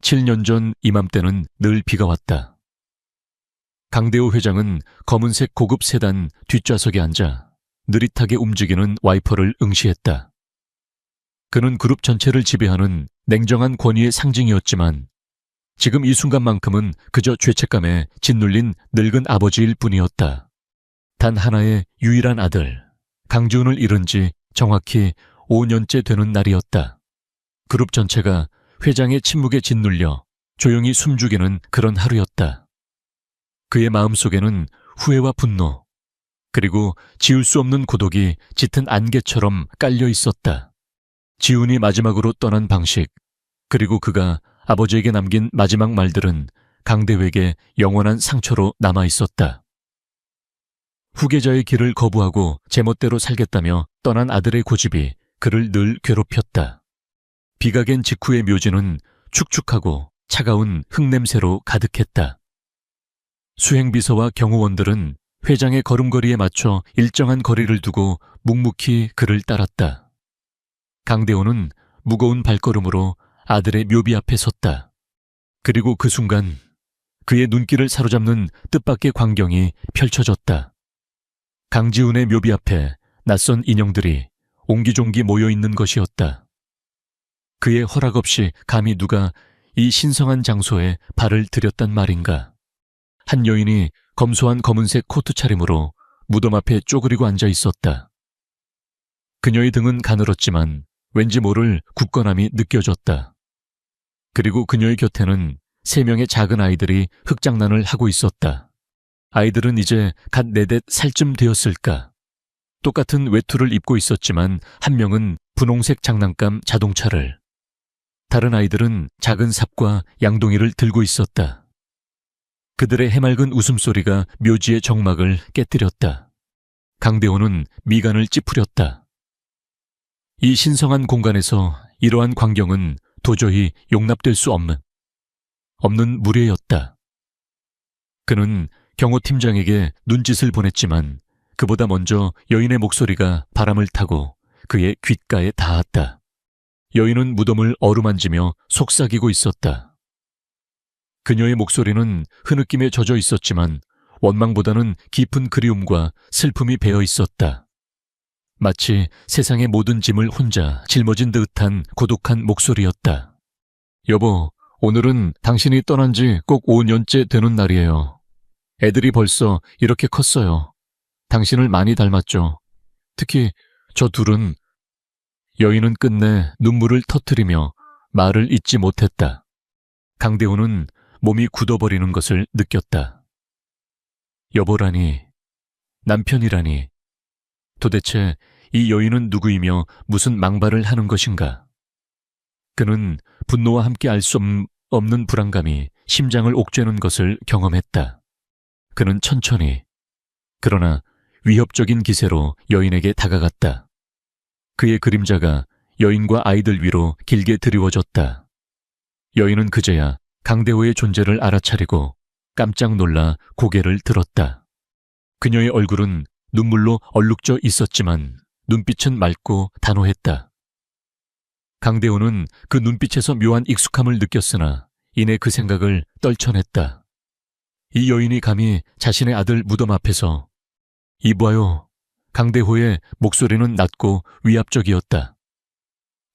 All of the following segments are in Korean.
7년 전 이맘때는 늘 비가 왔다. 강대호 회장은 검은색 고급 세단 뒷좌석에 앉아 느릿하게 움직이는 와이퍼를 응시했다. 그는 그룹 전체를 지배하는 냉정한 권위의 상징이었지만 지금 이 순간만큼은 그저 죄책감에 짓눌린 늙은 아버지일 뿐이었다. 단 하나의 유일한 아들, 강지훈을 잃은 지 정확히 5년째 되는 날이었다. 그룹 전체가 회장의 침묵에 짓눌려 조용히 숨죽이는 그런 하루였다. 그의 마음속에는 후회와 분노, 그리고 지울 수 없는 고독이 짙은 안개처럼 깔려 있었다. 지훈이 마지막으로 떠난 방식, 그리고 그가 아버지에게 남긴 마지막 말들은 강대호에게 영원한 상처로 남아 있었다. 후계자의 길을 거부하고 제멋대로 살겠다며 떠난 아들의 고집이 그를 늘 괴롭혔다. 비가 갠 직후의 묘지는 축축하고 차가운 흙냄새로 가득했다. 수행비서와 경호원들은 회장의 걸음걸이에 맞춰 일정한 거리를 두고 묵묵히 그를 따랐다. 강대호는 무거운 발걸음으로 아들의 묘비 앞에 섰다. 그리고 그 순간 그의 눈길을 사로잡는 뜻밖의 광경이 펼쳐졌다. 강지훈의 묘비 앞에 낯선 인형들이 옹기종기 모여있는 것이었다. 그의 허락 없이 감히 누가 이 신성한 장소에 발을 들였단 말인가. 한 여인이 검소한 검은색 코트 차림으로 무덤 앞에 쪼그리고 앉아 있었다. 그녀의 등은 가늘었지만 왠지 모를 굳건함이 느껴졌다. 그리고 그녀의 곁에는 3명의 작은 아이들이 흙장난을 하고 있었다. 아이들은 이제 갓 4-5살쯤 되었을까. 똑같은 외투를 입고 있었지만 한 명은 분홍색 장난감 자동차를, 다른 아이들은 작은 삽과 양동이를 들고 있었다. 그들의 해맑은 웃음소리가 묘지의 정막을 깨뜨렸다. 강대호는 미간을 찌푸렸다. 이 신성한 공간에서 이러한 광경은 도저히 용납될 수 없는 무례였다. 그는 경호팀장에게 눈짓을 보냈지만 그보다 먼저 여인의 목소리가 바람을 타고 그의 귓가에 닿았다. 여인은 무덤을 어루만지며 속삭이고 있었다. 그녀의 목소리는 흐느낌에 젖어 있었지만 원망보다는 깊은 그리움과 슬픔이 배어 있었다. 마치 세상의 모든 짐을 혼자 짊어진 듯한 고독한 목소리였다. 여보, 오늘은 당신이 떠난 지 꼭 5년째 되는 날이에요. 애들이 벌써 이렇게 컸어요. 당신을 많이 닮았죠. 특히 저 둘은. 여인은 끝내 눈물을 터뜨리며 말을 잇지 못했다. 강대호는 몸이 굳어버리는 것을 느꼈다. 여보라니, 남편이라니, 도대체 이 여인은 누구이며 무슨 망발을 하는 것인가? 그는 분노와 함께 알 수 없는 불안감이 심장을 옥죄는 것을 경험했다. 그는 천천히, 그러나 위협적인 기세로 여인에게 다가갔다. 그의 그림자가 여인과 아이들 위로 길게 드리워졌다. 여인은 그제야 강대호의 존재를 알아차리고 깜짝 놀라 고개를 들었다. 그녀의 얼굴은 눈물로 얼룩져 있었지만 눈빛은 맑고 단호했다. 강대호는 그 눈빛에서 묘한 익숙함을 느꼈으나 이내 그 생각을 떨쳐냈다. 이 여인이 감히 자신의 아들 무덤 앞에서, 이봐요. 강대호의 목소리는 낮고 위압적이었다.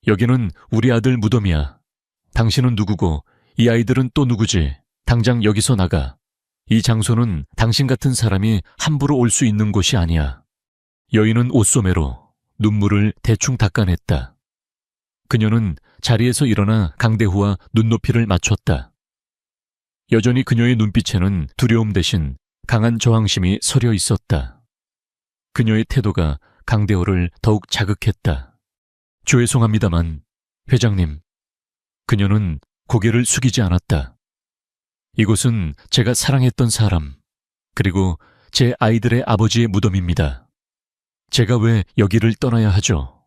여기는 우리 아들 무덤이야. 당신은 누구고 이 아이들은 또 누구지? 당장 여기서 나가. 이 장소는 당신 같은 사람이 함부로 올 수 있는 곳이 아니야. 여인은 옷소매로 눈물을 대충 닦아냈다. 그녀는 자리에서 일어나 강대호와 눈높이를 맞췄다. 여전히 그녀의 눈빛에는 두려움 대신 강한 저항심이 서려 있었다. 그녀의 태도가 강대호를 더욱 자극했다. 죄송합니다만, 회장님. 그녀는 고개를 숙이지 않았다. 이곳은 제가 사랑했던 사람, 그리고 제 아이들의 아버지의 무덤입니다. 제가 왜 여기를 떠나야 하죠?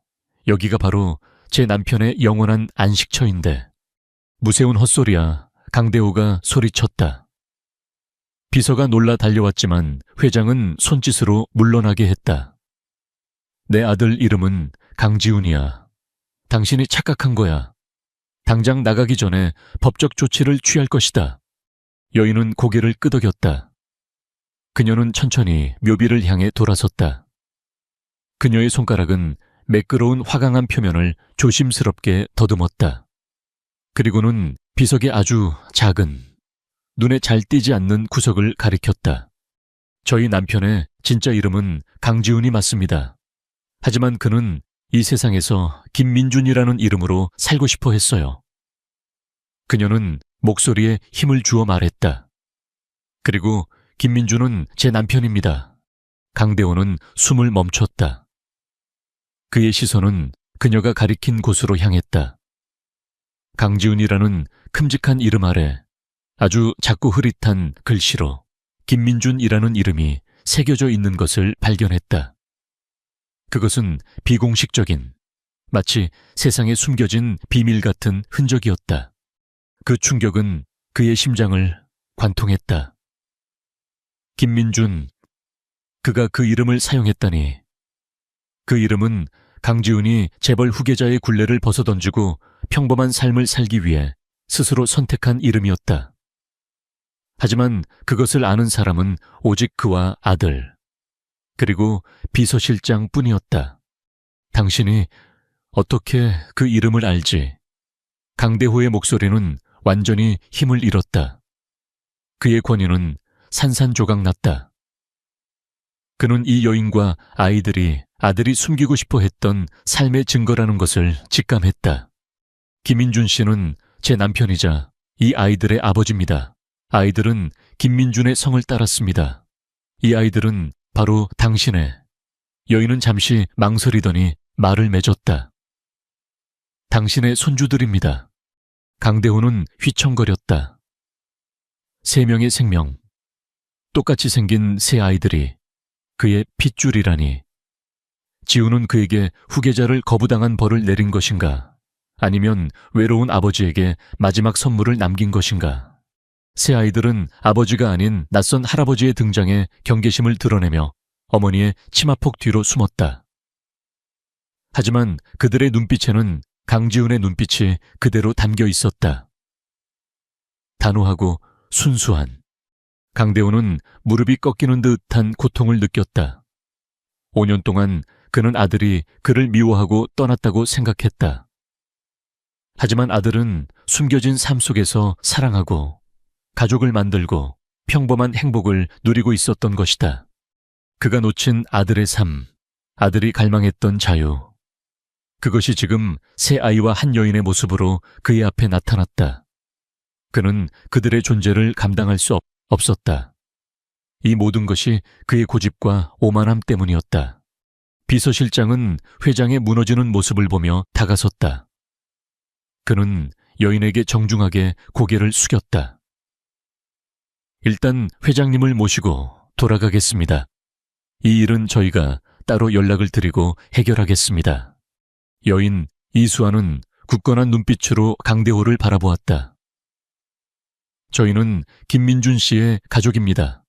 여기가 바로 제 남편의 영원한 안식처인데. 무세운 헛소리야, 강대호가 소리쳤다. 비서가 놀라 달려왔지만 회장은 손짓으로 물러나게 했다. 내 아들 이름은 강지훈이야. 당신이 착각한 거야. 당장 나가기 전에 법적 조치를 취할 것이다. 여인은 고개를 끄덕였다. 그녀는 천천히 묘비를 향해 돌아섰다. 그녀의 손가락은 매끄러운 화강암 표면을 조심스럽게 더듬었다. 그리고는 비석의 아주 작은, 눈에 잘 띄지 않는 구석을 가리켰다. 저희 남편의 진짜 이름은 강지훈이 맞습니다. 하지만 그는 이 세상에서 김민준이라는 이름으로 살고 싶어 했어요. 그녀는 목소리에 힘을 주어 말했다. 그리고 김민준은 제 남편입니다. 강대호는 숨을 멈췄다. 그의 시선은 그녀가 가리킨 곳으로 향했다. 강지훈이라는 큼직한 이름 아래 아주 작고 흐릿한 글씨로 김민준이라는 이름이 새겨져 있는 것을 발견했다. 그것은 비공식적인, 마치 세상에 숨겨진 비밀 같은 흔적이었다. 그 충격은 그의 심장을 관통했다. 김민준, 그가 그 이름을 사용했다니. 그 이름은 강지훈이 재벌 후계자의 굴레를 벗어던지고 평범한 삶을 살기 위해 스스로 선택한 이름이었다. 하지만 그것을 아는 사람은 오직 그와 아들, 그리고 비서실장 뿐이었다. 당신이 어떻게 그 이름을 알지? 강대호의 목소리는 완전히 힘을 잃었다. 그의 권위는 산산조각났다. 그는 이 여인과 아들이 숨기고 싶어 했던 삶의 증거라는 것을 직감했다. 김민준 씨는 제 남편이자 이 아이들의 아버지입니다. 아이들은 김민준의 성을 따랐습니다. 이 아이들은 바로 당신의. 여인은 잠시 망설이더니 말을 맺었다. 당신의 손주들입니다. 강대호는 휘청거렸다. 3명의 생명, 똑같이 생긴 세 아이들이 그의 핏줄이라니. 지우는 그에게 후계자를 거부당한 벌을 내린 것인가? 아니면 외로운 아버지에게 마지막 선물을 남긴 것인가? 세 아이들은 아버지가 아닌 낯선 할아버지의 등장에 경계심을 드러내며 어머니의 치마폭 뒤로 숨었다. 하지만 그들의 눈빛에는 강지훈의 눈빛이 그대로 담겨 있었다. 단호하고 순수한. 강대호는 무릎이 꺾이는 듯한 고통을 느꼈다. 5년 동안 그는 아들이 그를 미워하고 떠났다고 생각했다. 하지만 아들은 숨겨진 삶 속에서 사랑하고 가족을 만들고 평범한 행복을 누리고 있었던 것이다. 그가 놓친 아들의 삶, 아들이 갈망했던 자유. 그것이 지금 세 아이와 한 여인의 모습으로 그의 앞에 나타났다. 그는 그들의 존재를 감당할 수 없었다. 이 모든 것이 그의 고집과 오만함 때문이었다. 비서실장은 회장의 무너지는 모습을 보며 다가섰다. 그는 여인에게 정중하게 고개를 숙였다. 일단 회장님을 모시고 돌아가겠습니다. 이 일은 저희가 따로 연락을 드리고 해결하겠습니다. 여인 이수아는 굳건한 눈빛으로 강대호를 바라보았다. 저희는 김민준 씨의 가족입니다.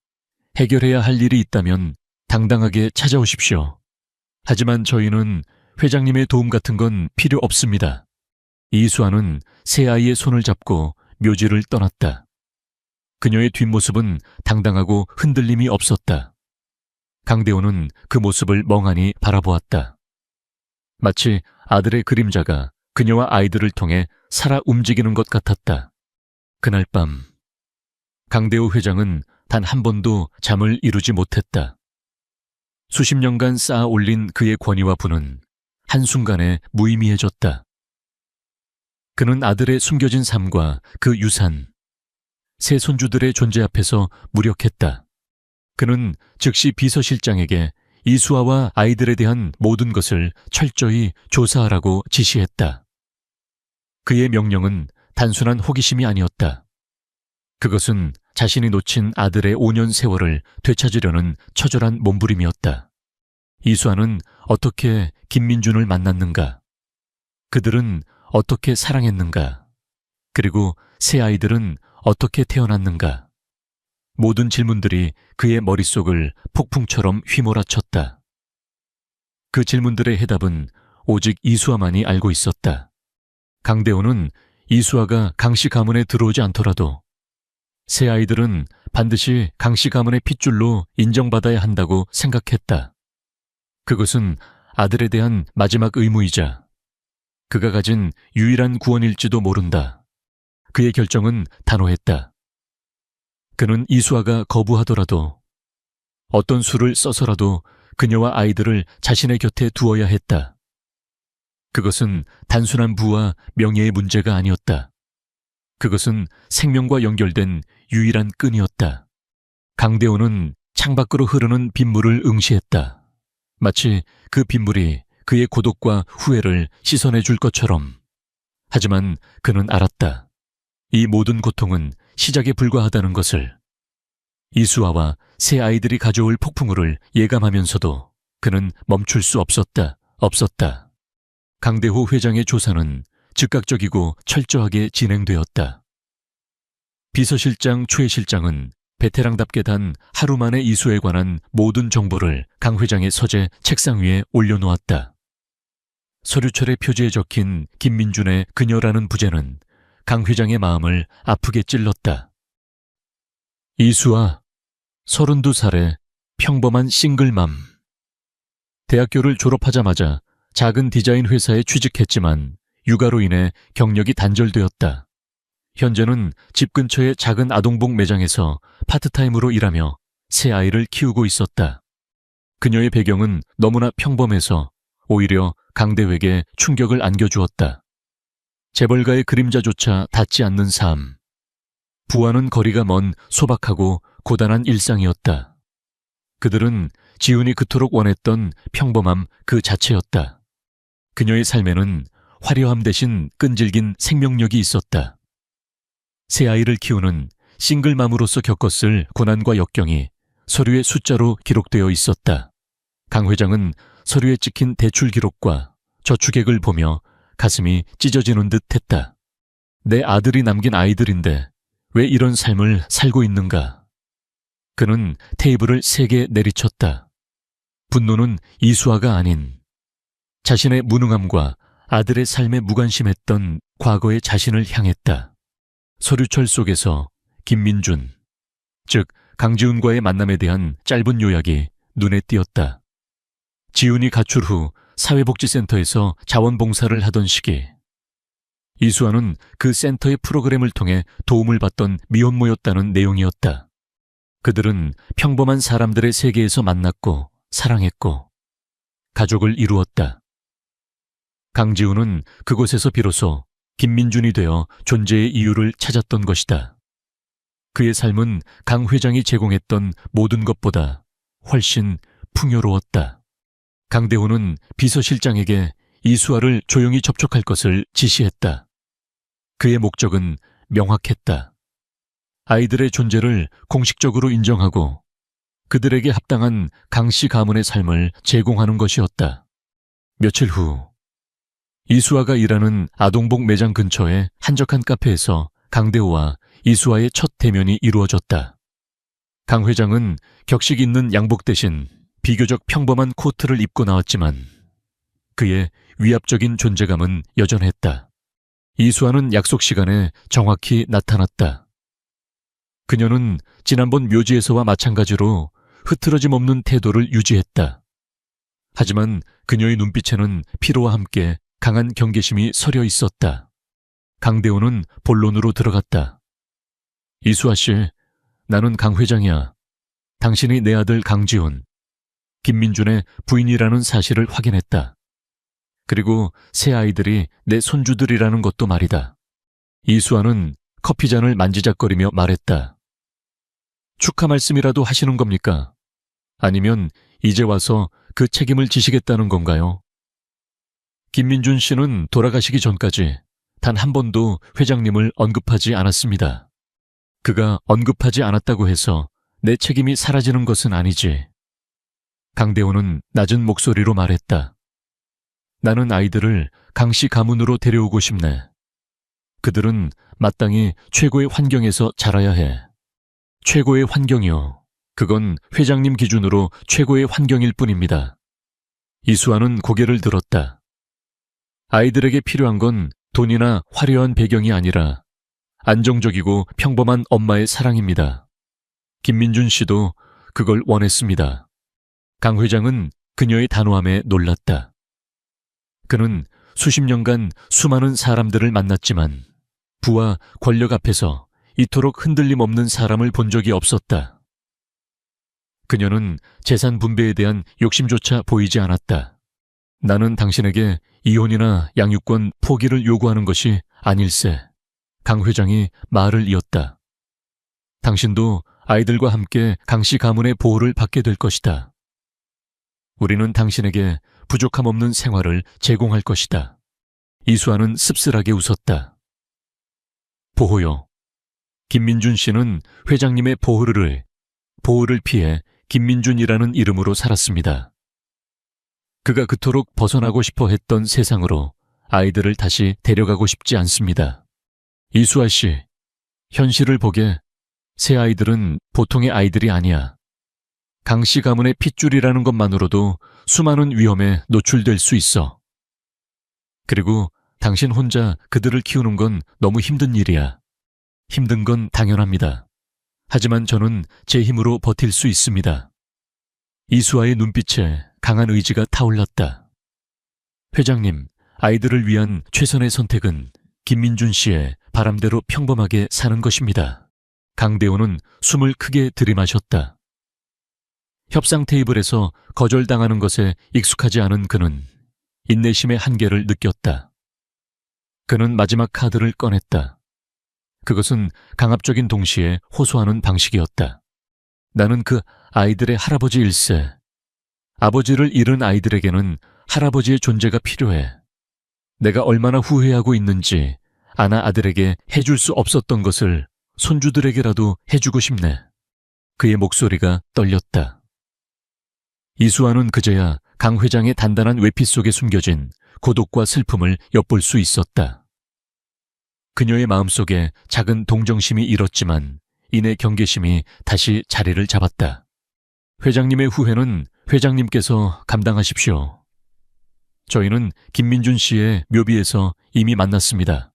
해결해야 할 일이 있다면 당당하게 찾아오십시오. 하지만 저희는 회장님의 도움 같은 건 필요 없습니다. 이수아는 새 아이의 손을 잡고 묘지를 떠났다. 그녀의 뒷모습은 당당하고 흔들림이 없었다. 강대호는 그 모습을 멍하니 바라보았다. 마치 아들의 그림자가 그녀와 아이들을 통해 살아 움직이는 것 같았다. 그날 밤 강대호 회장은 단 한 번도 잠을 이루지 못했다. 수십 년간 쌓아 올린 그의 권위와 부는 한순간에 무의미해졌다. 그는 아들의 숨겨진 삶과 그 유산, 세 손주들의 존재 앞에서 무력했다. 그는 즉시 비서실장에게 이수아와 아이들에 대한 모든 것을 철저히 조사하라고 지시했다. 그의 명령은 단순한 호기심이 아니었다. 그것은 자신이 놓친 아들의 5년 세월을 되찾으려는 처절한 몸부림이었다. 이수아는 어떻게 김민준을 만났는가? 그들은 어떻게 사랑했는가? 그리고 세 아이들은 어떻게 태어났는가? 모든 질문들이 그의 머릿속을 폭풍처럼 휘몰아쳤다. 그 질문들의 해답은 오직 이수아만이 알고 있었다. 강대호는 이수아가 강씨 가문에 들어오지 않더라도 새 아이들은 반드시 강씨 가문의 핏줄로 인정받아야 한다고 생각했다. 그것은 아들에 대한 마지막 의무이자 그가 가진 유일한 구원일지도 모른다. 그의 결정은 단호했다. 그는 이수아가 거부하더라도 어떤 수를 써서라도 그녀와 아이들을 자신의 곁에 두어야 했다. 그것은 단순한 부와 명예의 문제가 아니었다. 그것은 생명과 연결된 유일한 끈이었다. 강대호는 창밖으로 흐르는 빗물을 응시했다. 마치 그 빗물이 그의 고독과 후회를 씻어내 줄 것처럼. 하지만 그는 알았다. 이 모든 고통은 시작에 불과하다는 것을. 이수아와 새 아이들이 가져올 폭풍우를 예감하면서도 그는 멈출 수 없었다. 강대호 회장의 조사는 즉각적이고 철저하게 진행되었다. 비서실장 최 실장은 베테랑답게 단 하루 만에 이수에 관한 모든 정보를 강 회장의 서재 책상 위에 올려놓았다. 서류철의 표지에 적힌 김민준의 그녀라는 부제는 강 회장의 마음을 아프게 찔렀다. 이수아, 32살의 평범한 싱글맘. 대학교를 졸업하자마자 작은 디자인 회사에 취직했지만 육아로 인해 경력이 단절되었다. 현재는 집 근처의 작은 아동복 매장에서 파트타임으로 일하며 새 아이를 키우고 있었다. 그녀의 배경은 너무나 평범해서 오히려 강대호에게 충격을 안겨주었다. 재벌가의 그림자조차 닿지 않는 삶. 부와는 거리가 먼 소박하고 고단한 일상이었다. 그들은 지훈이 그토록 원했던 평범함 그 자체였다. 그녀의 삶에는 화려함 대신 끈질긴 생명력이 있었다. 새 아이를 키우는 싱글맘으로서 겪었을 고난과 역경이 서류의 숫자로 기록되어 있었다. 강 회장은 서류에 찍힌 대출 기록과 저축액을 보며 가슴이 찢어지는 듯 했다. 내 아들이 남긴 아이들인데 왜 이런 삶을 살고 있는가? 그는 테이블을 3개 내리쳤다. 분노는 이수아가 아닌 자신의 무능함과 아들의 삶에 무관심했던 과거의 자신을 향했다. 서류철 속에서 김민준, 즉 강지훈과의 만남에 대한 짧은 요약이 눈에 띄었다. 지훈이 가출 후 사회복지센터에서 자원봉사를 하던 시기, 이수아는 그 센터의 프로그램을 통해 도움을 받던 미혼모였다는 내용이었다. 그들은 평범한 사람들의 세계에서 만났고 사랑했고 가족을 이루었다. 강지훈은 그곳에서 비로소 김민준이 되어 존재의 이유를 찾았던 것이다. 그의 삶은 강 회장이 제공했던 모든 것보다 훨씬 풍요로웠다. 강대호는 비서실장에게 이수아를 조용히 접촉할 것을 지시했다. 그의 목적은 명확했다. 아이들의 존재를 공식적으로 인정하고 그들에게 합당한 강씨 가문의 삶을 제공하는 것이었다. 며칠 후 이수아가 일하는 아동복 매장 근처의 한적한 카페에서 강대호와 이수아의 첫 대면이 이루어졌다. 강 회장은 격식 있는 양복 대신 비교적 평범한 코트를 입고 나왔지만 그의 위압적인 존재감은 여전했다. 이수아는 약속 시간에 정확히 나타났다. 그녀는 지난번 묘지에서와 마찬가지로 흐트러짐 없는 태도를 유지했다. 하지만 그녀의 눈빛에는 피로와 함께 강한 경계심이 서려 있었다. 강대호는 본론으로 들어갔다. 이수아 씨, 나는 강 회장이야. 당신이 내 아들 강지훈, 김민준의 부인이라는 사실을 확인했다. 그리고 새 아이들이 내 손주들이라는 것도 말이다. 이수아는 커피잔을 만지작거리며 말했다. 축하 말씀이라도 하시는 겁니까? 아니면 이제 와서 그 책임을 지시겠다는 건가요? 김민준 씨는 돌아가시기 전까지 단 한 번도 회장님을 언급하지 않았습니다. 그가 언급하지 않았다고 해서 내 책임이 사라지는 것은 아니지. 강대호는 낮은 목소리로 말했다. 나는 아이들을 강씨 가문으로 데려오고 싶네. 그들은 마땅히 최고의 환경에서 자라야 해. 최고의 환경이요. 그건 회장님 기준으로 최고의 환경일 뿐입니다. 이수아는 고개를 들었다. 아이들에게 필요한 건 돈이나 화려한 배경이 아니라 안정적이고 평범한 엄마의 사랑입니다. 김민준 씨도 그걸 원했습니다. 강 회장은 그녀의 단호함에 놀랐다. 그는 수십 년간 수많은 사람들을 만났지만 부와 권력 앞에서 이토록 흔들림 없는 사람을 본 적이 없었다. 그녀는 재산 분배에 대한 욕심조차 보이지 않았다. 나는 당신에게 이혼이나 양육권 포기를 요구하는 것이 아닐세. 강 회장이 말을 이었다. 당신도 아이들과 함께 강 씨 가문의 보호를 받게 될 것이다. 우리는 당신에게 부족함 없는 생활을 제공할 것이다. 이수아는 씁쓸하게 웃었다. 보호요. 김민준 씨는 회장님의 보호를 피해 김민준이라는 이름으로 살았습니다. 그가 그토록 벗어나고 싶어 했던 세상으로 아이들을 다시 데려가고 싶지 않습니다. 이수아 씨, 현실을 보게 새 아이들은 보통의 아이들이 아니야. 강 씨 가문의 핏줄이라는 것만으로도 수많은 위험에 노출될 수 있어. 그리고 당신 혼자 그들을 키우는 건 너무 힘든 일이야. 힘든 건 당연합니다. 하지만 저는 제 힘으로 버틸 수 있습니다. 이수아의 눈빛에 강한 의지가 타올랐다. 회장님, 아이들을 위한 최선의 선택은 김민준 씨의 바람대로 평범하게 사는 것입니다. 강대호는 숨을 크게 들이마셨다. 협상 테이블에서 거절당하는 것에 익숙하지 않은 그는 인내심의 한계를 느꼈다. 그는 마지막 카드를 꺼냈다. 그것은 강압적인 동시에 호소하는 방식이었다. 나는 그 아이들의 아버지 일세. 아버지를 잃은 아이들에게는 할아버지의 존재가 필요해. 내가 얼마나 후회하고 있는지 아나 아들에게 해줄 수 없었던 것을 손주들에게라도 해주고 싶네. 그의 목소리가 떨렸다. 이수아는 그제야 강 회장의 단단한 외피 속에 숨겨진 고독과 슬픔을 엿볼 수 있었다. 그녀의 마음속에 작은 동정심이 일었지만 이내 경계심이 다시 자리를 잡았다. 회장님의 후회는 회장님께서 감당하십시오. 저희는 김민준 씨의 묘비에서 이미 만났습니다.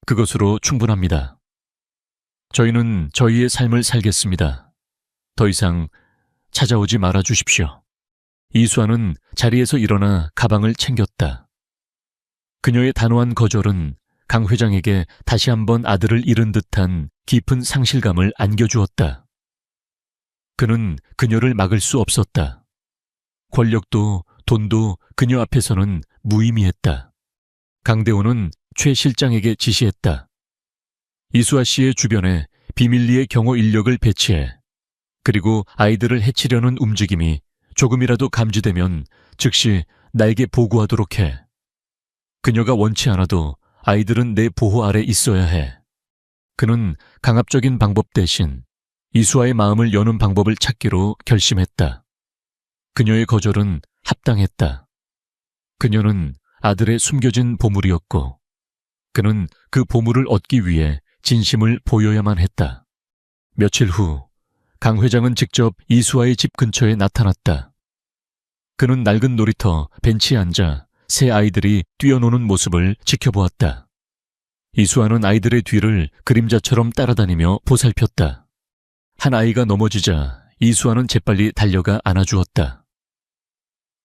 그것으로 충분합니다. 저희는 저희의 삶을 살겠습니다. 더 이상 찾아오지 말아 주십시오. 이수아는 자리에서 일어나 가방을 챙겼다. 그녀의 단호한 거절은 강 회장에게 다시 한번 아들을 잃은 듯한 깊은 상실감을 안겨주었다. 그는 그녀를 막을 수 없었다. 권력도 돈도 그녀 앞에서는 무의미했다. 강대호는 최 실장에게 지시했다. 이수아 씨의 주변에 비밀리에 경호 인력을 배치해. 그리고 아이들을 해치려는 움직임이 조금이라도 감지되면 즉시 나에게 보고하도록 해. 그녀가 원치 않아도 아이들은 내 보호 아래 있어야 해. 그는 강압적인 방법 대신 이수아의 마음을 여는 방법을 찾기로 결심했다. 그녀의 거절은 합당했다. 그녀는 아들의 숨겨진 보물이었고 그는 그 보물을 얻기 위해 진심을 보여야만 했다. 며칠 후 강 회장은 직접 이수아의 집 근처에 나타났다. 그는 낡은 놀이터 벤치에 앉아 새 아이들이 뛰어노는 모습을 지켜보았다. 이수아는 아이들의 뒤를 그림자처럼 따라다니며 보살폈다. 한 아이가 넘어지자 이수아는 재빨리 달려가 안아주었다.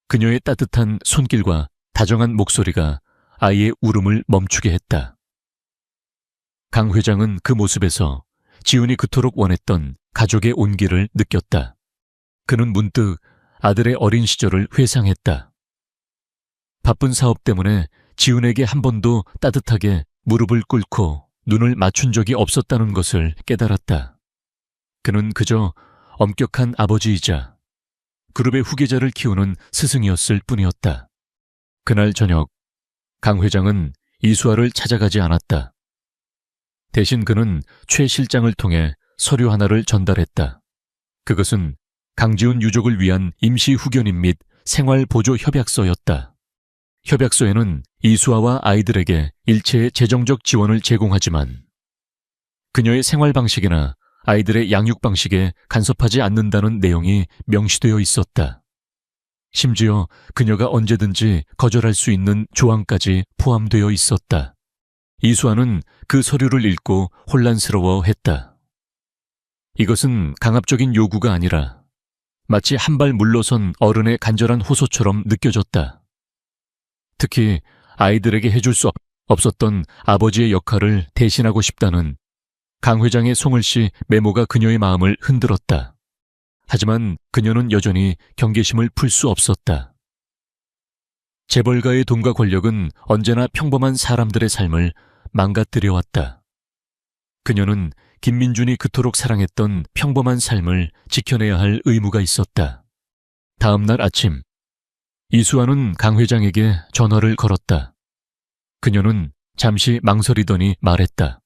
그녀의 따뜻한 손길과 다정한 목소리가 아이의 울음을 멈추게 했다. 강 회장은 그 모습에서 지훈이 그토록 원했던 가족의 온기를 느꼈다. 그는 문득 아들의 어린 시절을 회상했다. 바쁜 사업 때문에 지훈에게 한 번도 따뜻하게 무릎을 꿇고 눈을 맞춘 적이 없었다는 것을 깨달았다. 그는 그저 엄격한 아버지이자 그룹의 후계자를 키우는 스승이었을 뿐이었다. 그날 저녁 강 회장은 이수아를 찾아가지 않았다. 대신 그는 최 실장을 통해 서류 하나를 전달했다. 그것은 강지훈 유족을 위한 임시 후견인 및 생활보조 협약서였다. 협약서에는 이수아와 아이들에게 일체의 재정적 지원을 제공하지만 그녀의 생활 방식이나 아이들의 양육 방식에 간섭하지 않는다는 내용이 명시되어 있었다. 심지어 그녀가 언제든지 거절할 수 있는 조항까지 포함되어 있었다. 이수아는 그 서류를 읽고 혼란스러워했다. 이것은 강압적인 요구가 아니라 마치 한 발 물러선 어른의 간절한 호소처럼 느껴졌다. 특히 아이들에게 해줄 수 없었던 아버지의 역할을 대신하고 싶다는 강 회장의 송을씨 메모가 그녀의 마음을 흔들었다. 하지만 그녀는 여전히 경계심을 풀 수 없었다. 재벌가의 돈과 권력은 언제나 평범한 사람들의 삶을 망가뜨려 왔다. 그녀는 김민준이 그토록 사랑했던 평범한 삶을 지켜내야 할 의무가 있었다. 다음 날 아침, 이수아는 강 회장에게 전화를 걸었다. 그녀는 잠시 망설이더니 말했다.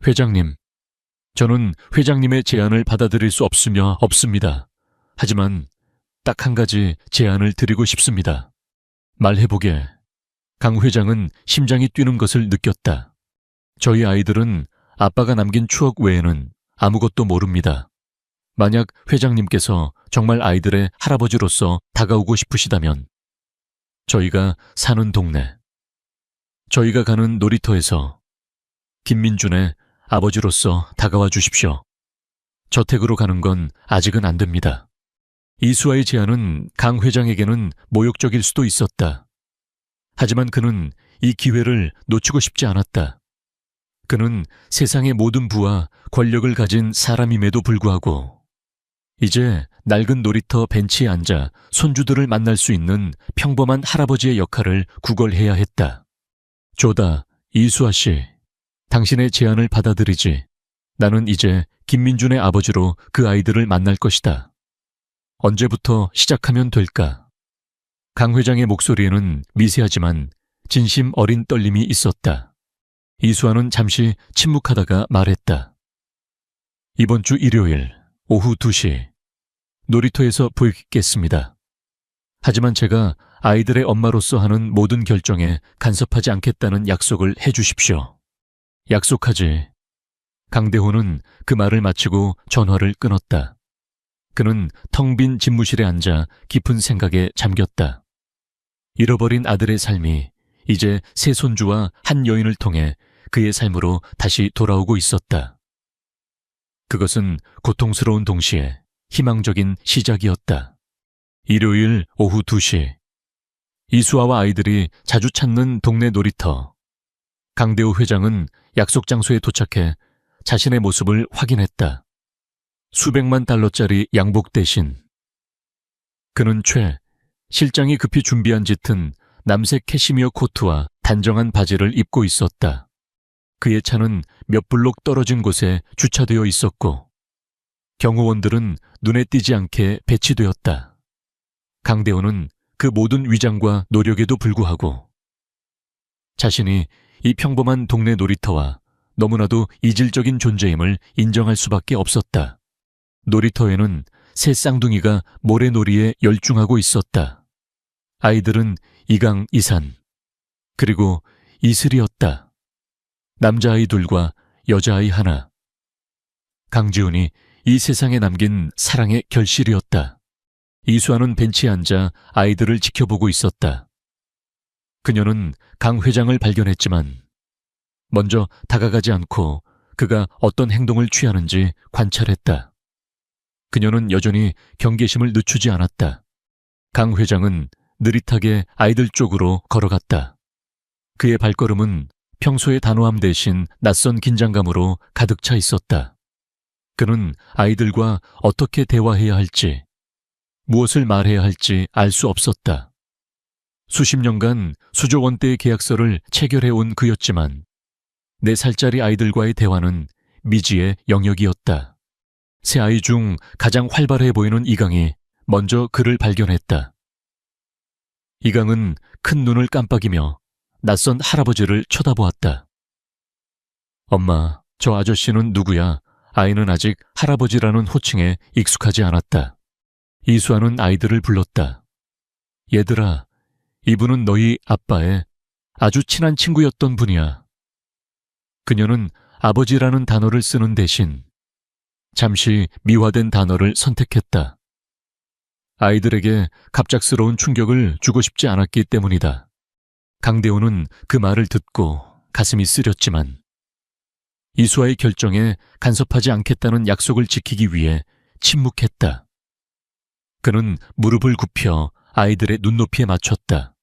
회장님, 저는 회장님의 제안을 받아들일 수 없습니다. 하지만 딱 한 가지 제안을 드리고 싶습니다. 말해보게. 강 회장은 심장이 뛰는 것을 느꼈다. 저희 아이들은 아빠가 남긴 추억 외에는 아무것도 모릅니다. 만약 회장님께서 정말 아이들의 할아버지로서 다가오고 싶으시다면 저희가 사는 동네, 저희가 가는 놀이터에서 김민준의 아버지로서 다가와 주십시오. 저택으로 가는 건 아직은 안 됩니다. 이수아의 제안은 강 회장에게는 모욕적일 수도 있었다. 하지만 그는 이 기회를 놓치고 싶지 않았다. 그는 세상의 모든 부와 권력을 가진 사람임에도 불구하고 이제 낡은 놀이터 벤치에 앉아 손주들을 만날 수 있는 평범한 할아버지의 역할을 구걸해야 했다. 조다, 이수아 씨. 당신의 제안을 받아들이지. 나는 이제 김민준의 아버지로 그 아이들을 만날 것이다. 언제부터 시작하면 될까? 강 회장의 목소리에는 미세하지만 진심 어린 떨림이 있었다. 이수아는 잠시 침묵하다가 말했다. 이번 주 일요일 오후 2시 놀이터에서 뵙겠습니다. 하지만 제가 아이들의 엄마로서 하는 모든 결정에 간섭하지 않겠다는 약속을 해주십시오. 약속하지. 강대호는 그 말을 마치고 전화를 끊었다. 그는 텅 빈 집무실에 앉아 깊은 생각에 잠겼다. 잃어버린 아들의 삶이 이제 세 손주와 한 여인을 통해 그의 삶으로 다시 돌아오고 있었다. 그것은 고통스러운 동시에 희망적인 시작이었다. 일요일 오후 2시. 이수아와 아이들이 자주 찾는 동네 놀이터. 강대호 회장은 약속 장소에 도착해 자신의 모습을 확인했다. 수백만 달러짜리 양복 대신 그는 실장이 급히 준비한 짙은 남색 캐시미어 코트와 단정한 바지를 입고 있었다. 그의 차는 몇 블록 떨어진 곳에 주차되어 있었고 경호원들은 눈에 띄지 않게 배치되었다. 강대호는 그 모든 위장과 노력에도 불구하고 자신이 이 평범한 동네 놀이터와 너무나도 이질적인 존재임을 인정할 수밖에 없었다. 놀이터에는 새 쌍둥이가 모래놀이에 열중하고 있었다. 아이들은 이강 이산, 그리고 이슬이었다. 남자아이 둘과 여자아이 하나. 강지훈이 이 세상에 남긴 사랑의 결실이었다. 이수아는 벤치에 앉아 아이들을 지켜보고 있었다. 그녀는 강 회장을 발견했지만 먼저 다가가지 않고 그가 어떤 행동을 취하는지 관찰했다. 그녀는 여전히 경계심을 늦추지 않았다. 강 회장은 느릿하게 아이들 쪽으로 걸어갔다. 그의 발걸음은 평소의 단호함 대신 낯선 긴장감으로 가득 차 있었다. 그는 아이들과 어떻게 대화해야 할지, 무엇을 말해야 할지 알 수 없었다. 수십 년간 수조 원대의 계약서를 체결해온 그였지만 4살짜리 아이들과의 대화는 미지의 영역이었다. 세 아이 중 가장 활발해 보이는 이강이 먼저 그를 발견했다. 이강은 큰 눈을 깜빡이며 낯선 할아버지를 쳐다보았다. 엄마, 저 아저씨는 누구야? 아이는 아직 할아버지라는 호칭에 익숙하지 않았다. 이수아는 아이들을 불렀다. 얘들아, 이분은 너희 아빠의 아주 친한 친구였던 분이야. 그녀는 아버지라는 단어를 쓰는 대신 잠시 미화된 단어를 선택했다. 아이들에게 갑작스러운 충격을 주고 싶지 않았기 때문이다. 강대호는 그 말을 듣고 가슴이 쓰렸지만 이수아의 결정에 간섭하지 않겠다는 약속을 지키기 위해 침묵했다. 그는 무릎을 굽혀 아이들의 눈높이에 맞췄다.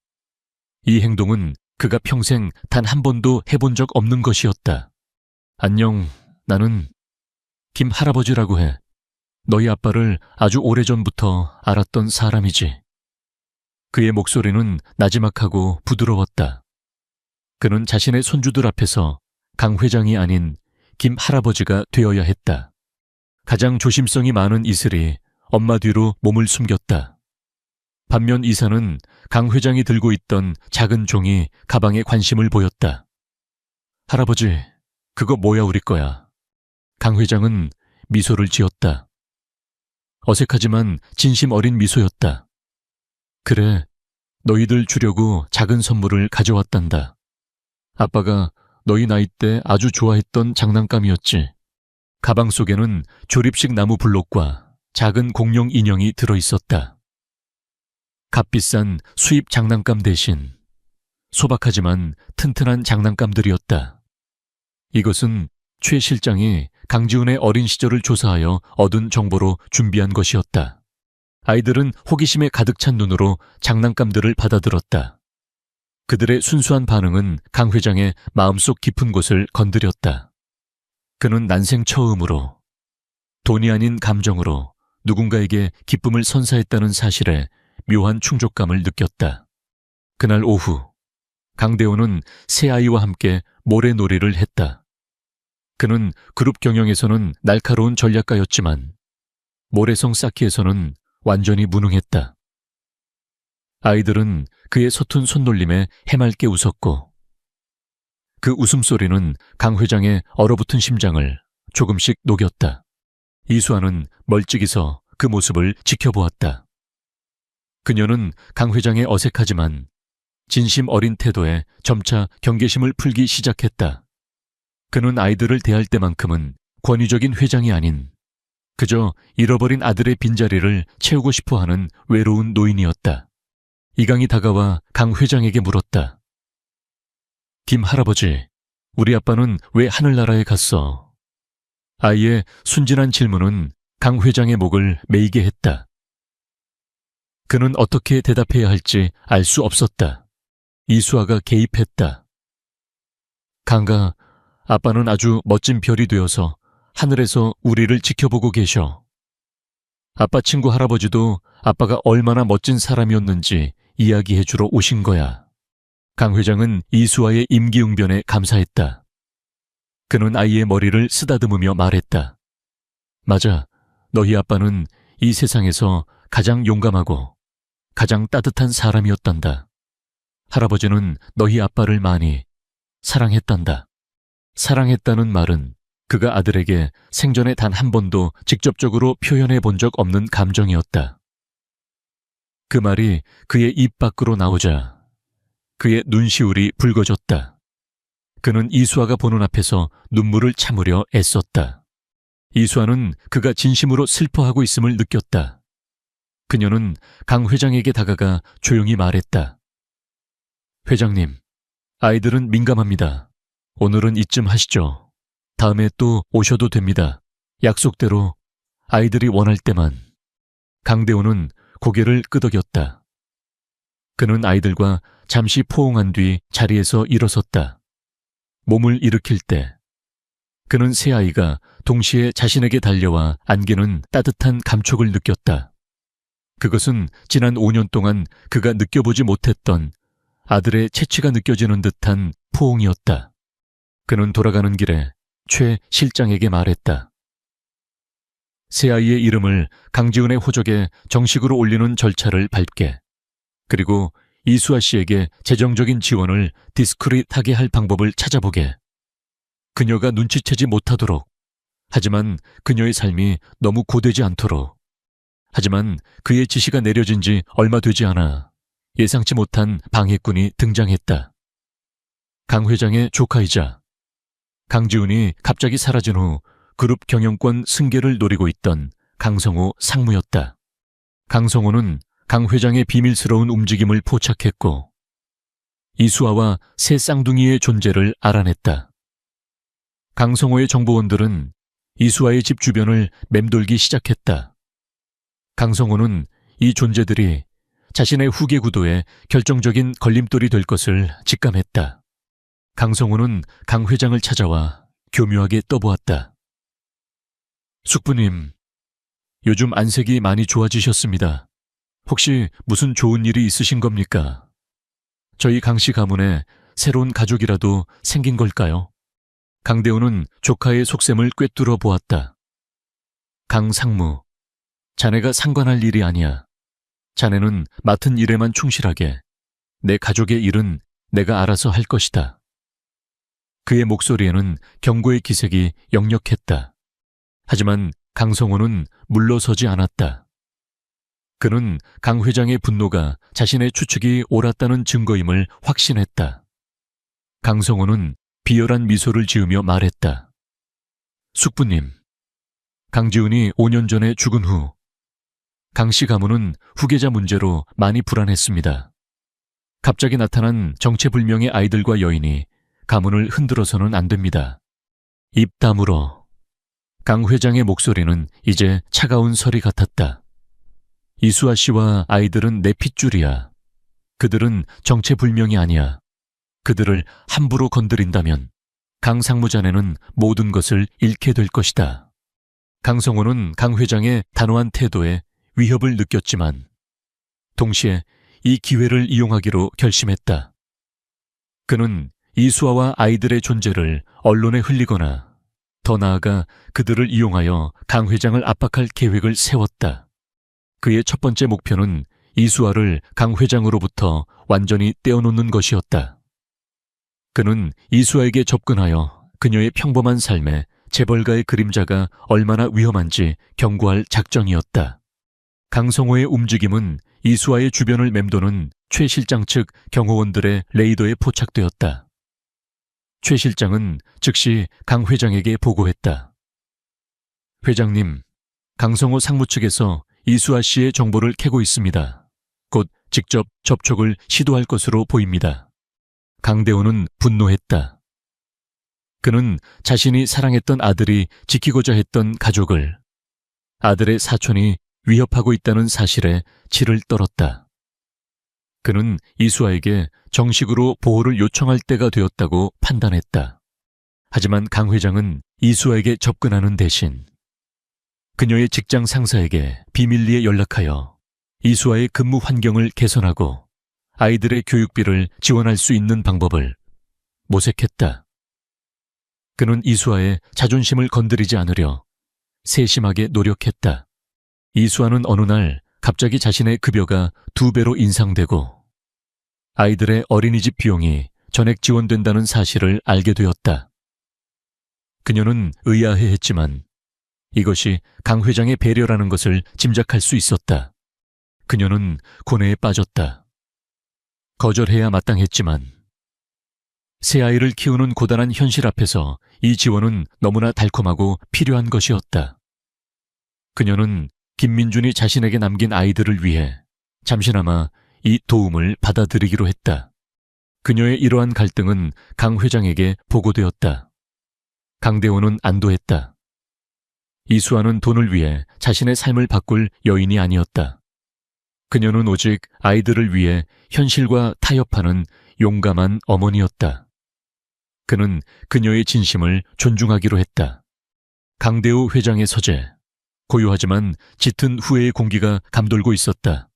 이 행동은 그가 평생 단 한 번도 해본 적 없는 것이었다. 안녕, 나는 김 할아버지라고 해. 너희 아빠를 아주 오래전부터 알았던 사람이지. 그의 목소리는 나지막하고 부드러웠다. 그는 자신의 손주들 앞에서 강 회장이 아닌 김 할아버지가 되어야 했다. 가장 조심성이 많은 이슬이 엄마 뒤로 몸을 숨겼다. 반면 이사는 강 회장이 들고 있던 작은 종이 가방에 관심을 보였다. 할아버지, 그거 뭐야 우리 거야. 강 회장은 미소를 지었다. 어색하지만 진심 어린 미소였다. 그래, 너희들 주려고 작은 선물을 가져왔단다. 아빠가 너희 나이 때 아주 좋아했던 장난감이었지. 가방 속에는 조립식 나무 블록과 작은 공룡 인형이 들어있었다. 값비싼 수입 장난감 대신 소박하지만 튼튼한 장난감들이었다. 이것은 최 실장이 강지훈의 어린 시절을 조사하여 얻은 정보로 준비한 것이었다. 아이들은 호기심에 가득 찬 눈으로 장난감들을 받아들었다. 그들의 순수한 반응은 강 회장의 마음속 깊은 곳을 건드렸다. 그는 난생 처음으로 돈이 아닌 감정으로 누군가에게 기쁨을 선사했다는 사실에 묘한 충족감을 느꼈다. 그날 오후, 강대호는 새 아이와 함께 모래놀이를 했다. 그는 그룹 경영에서는 날카로운 전략가였지만 모래성 쌓기에서는 완전히 무능했다. 아이들은 그의 서툰 손놀림에 해맑게 웃었고 그 웃음소리는 강 회장의 얼어붙은 심장을 조금씩 녹였다. 이수아는 멀찍이 서 그 모습을 지켜보았다. 그녀는 강 회장의 어색하지만 진심 어린 태도에 점차 경계심을 풀기 시작했다. 그는 아이들을 대할 때만큼은 권위적인 회장이 아닌 그저 잃어버린 아들의 빈자리를 채우고 싶어하는 외로운 노인이었다. 이강이 다가와 강 회장에게 물었다. 김 할아버지, 우리 아빠는 왜 하늘나라에 갔어? 아이의 순진한 질문은 강 회장의 목을 메이게 했다. 그는 어떻게 대답해야 할지 알 수 없었다. 이수아가 개입했다. 강가, 아빠는 아주 멋진 별이 되어서 하늘에서 우리를 지켜보고 계셔. 아빠 친구 할아버지도 아빠가 얼마나 멋진 사람이었는지 이야기해주러 오신 거야. 강 회장은 이수아의 임기응변에 감사했다. 그는 아이의 머리를 쓰다듬으며 말했다. 맞아, 너희 아빠는 이 세상에서 가장 용감하고 가장 따뜻한 사람이었단다. 할아버지는 너희 아빠를 많이 사랑했단다. 사랑했다는 말은 그가 아들에게 생전에 단 한 번도 직접적으로 표현해 본 적 없는 감정이었다. 그 말이 그의 입 밖으로 나오자 그의 눈시울이 붉어졌다. 그는 이수아가 보는 앞에서 눈물을 참으려 애썼다. 이수아는 그가 진심으로 슬퍼하고 있음을 느꼈다. 그녀는 강 회장에게 다가가 조용히 말했다. 회장님, 아이들은 민감합니다. 오늘은 이쯤 하시죠. 다음에 또 오셔도 됩니다. 약속대로 아이들이 원할 때만. 강대호는 고개를 끄덕였다. 그는 아이들과 잠시 포옹한 뒤 자리에서 일어섰다. 몸을 일으킬 때 그는 새 아이가 동시에 자신에게 달려와 안기는 따뜻한 감촉을 느꼈다. 그것은 지난 5년 동안 그가 느껴보지 못했던 아들의 채취가 느껴지는 듯한 포옹이었다. 그는 돌아가는 길에 최 실장에게 말했다. 새 아이의 이름을 강지훈의 호적에 정식으로 올리는 절차를 밟게, 그리고 이수아 씨에게 재정적인 지원을 디스크릿하게 할 방법을 찾아보게. 그녀가 눈치채지 못하도록, 하지만 그녀의 삶이 너무 고되지 않도록, 하지만 그의 지시가 내려진 지 얼마 되지 않아 예상치 못한 방해꾼이 등장했다. 강 회장의 조카이자 강지훈이 갑자기 사라진 후 그룹 경영권 승계를 노리고 있던 강성호 상무였다. 강성호는 강 회장의 비밀스러운 움직임을 포착했고 이수아와 새 쌍둥이의 존재를 알아냈다. 강성호의 정보원들은 이수아의 집 주변을 맴돌기 시작했다. 강성호는 이 존재들이 자신의 후계 구도에 결정적인 걸림돌이 될 것을 직감했다. 강성호는 강 회장을 찾아와 교묘하게 떠보았다. 숙부님, 요즘 안색이 많이 좋아지셨습니다. 혹시 무슨 좋은 일이 있으신 겁니까? 저희 강씨 가문에 새로운 가족이라도 생긴 걸까요? 강대호는 조카의 속셈을 꿰뚫어 보았다. 강상무, 자네가 상관할 일이 아니야. 자네는 맡은 일에만 충실하게. 내 가족의 일은 내가 알아서 할 것이다. 그의 목소리에는 경고의 기색이 역력했다. 하지만 강성호는 물러서지 않았다. 그는 강 회장의 분노가 자신의 추측이 옳았다는 증거임을 확신했다. 강성호는 비열한 미소를 지으며 말했다. 숙부님, 강지훈이 5년 전에 죽은 후 강씨 가문은 후계자 문제로 많이 불안했습니다. 갑자기 나타난 정체불명의 아이들과 여인이 가문을 흔들어서는 안 됩니다. 입 다물어. 강 회장의 목소리는 이제 차가운 설이 같았다. 이수아 씨와 아이들은 내 핏줄이야. 그들은 정체불명이 아니야. 그들을 함부로 건드린다면 강 상무자네는 모든 것을 잃게 될 것이다. 강성호는 강 회장의 단호한 태도에 위협을 느꼈지만 동시에 이 기회를 이용하기로 결심했다. 그는 이수아와 아이들의 존재를 언론에 흘리거나 더 나아가 그들을 이용하여 강 회장을 압박할 계획을 세웠다. 그의 첫 번째 목표는 이수아를 강 회장으로부터 완전히 떼어놓는 것이었다. 그는 이수아에게 접근하여 그녀의 평범한 삶에 재벌가의 그림자가 얼마나 위험한지 경고할 작정이었다. 강성호의 움직임은 이수아의 주변을 맴도는 최 실장 측 경호원들의 레이더에 포착되었다. 최 실장은 즉시 강 회장에게 보고했다. 회장님, 강성호 상무 측에서 이수아 씨의 정보를 캐고 있습니다. 곧 직접 접촉을 시도할 것으로 보입니다. 강대호는 분노했다. 그는 자신이 사랑했던 아들이 지키고자 했던 가족을 아들의 사촌이 위협하고 있다는 사실에 치를 떨었다. 그는 이수아에게 정식으로 보호를 요청할 때가 되었다고 판단했다. 하지만 강 회장은 이수아에게 접근하는 대신 그녀의 직장 상사에게 비밀리에 연락하여 이수아의 근무 환경을 개선하고 아이들의 교육비를 지원할 수 있는 방법을 모색했다. 그는 이수아의 자존심을 건드리지 않으려 세심하게 노력했다. 이수아는 어느 날 갑자기 자신의 급여가 2배로 인상되고 아이들의 어린이집 비용이 전액 지원된다는 사실을 알게 되었다. 그녀는 의아해했지만 이것이 강 회장의 배려라는 것을 짐작할 수 있었다. 그녀는 고뇌에 빠졌다. 거절해야 마땅했지만 새 아이를 키우는 고단한 현실 앞에서 이 지원은 너무나 달콤하고 필요한 것이었다. 그녀는 김민준이 자신에게 남긴 아이들을 위해 잠시나마 이 도움을 받아들이기로 했다. 그녀의 이러한 갈등은 강 회장에게 보고되었다. 강대호는 안도했다. 이수아는 돈을 위해 자신의 삶을 바꿀 여인이 아니었다. 그녀는 오직 아이들을 위해 현실과 타협하는 용감한 어머니였다. 그는 그녀의 진심을 존중하기로 했다. 강대호 회장의 서재. 고요하지만 짙은 후회의 공기가 감돌고 있었다.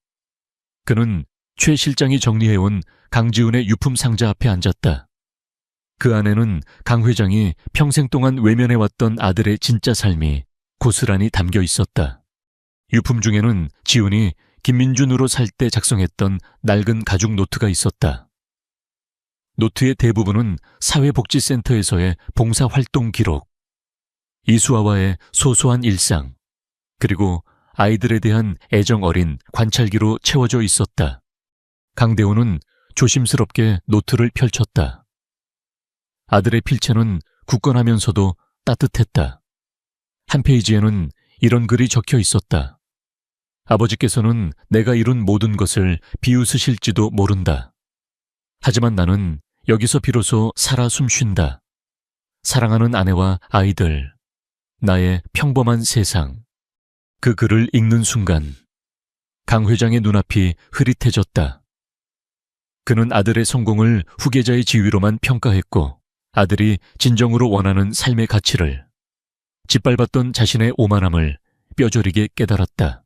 그는 최 실장이 정리해온 강지훈의 유품 상자 앞에 앉았다. 그 안에는 강 회장이 평생 동안 외면해왔던 아들의 진짜 삶이 고스란히 담겨 있었다. 유품 중에는 지훈이 김민준으로 살 때 작성했던 낡은 가죽 노트가 있었다. 노트의 대부분은 사회복지센터에서의 봉사활동 기록, 이수아와의 소소한 일상, 그리고 아이들에 대한 애정 어린 관찰기로 채워져 있었다. 강대호는 조심스럽게 노트를 펼쳤다. 아들의 필체는 굳건하면서도 따뜻했다. 한 페이지에는 이런 글이 적혀 있었다. 아버지께서는 내가 이룬 모든 것을 비웃으실지도 모른다. 하지만 나는 여기서 비로소 살아 숨쉰다. 사랑하는 아내와 아이들, 나의 평범한 세상. 그 글을 읽는 순간 강 회장의 눈앞이 흐릿해졌다. 그는 아들의 성공을 후계자의 지위로만 평가했고 아들이 진정으로 원하는 삶의 가치를, 짓밟았던 자신의 오만함을 뼈저리게 깨달았다.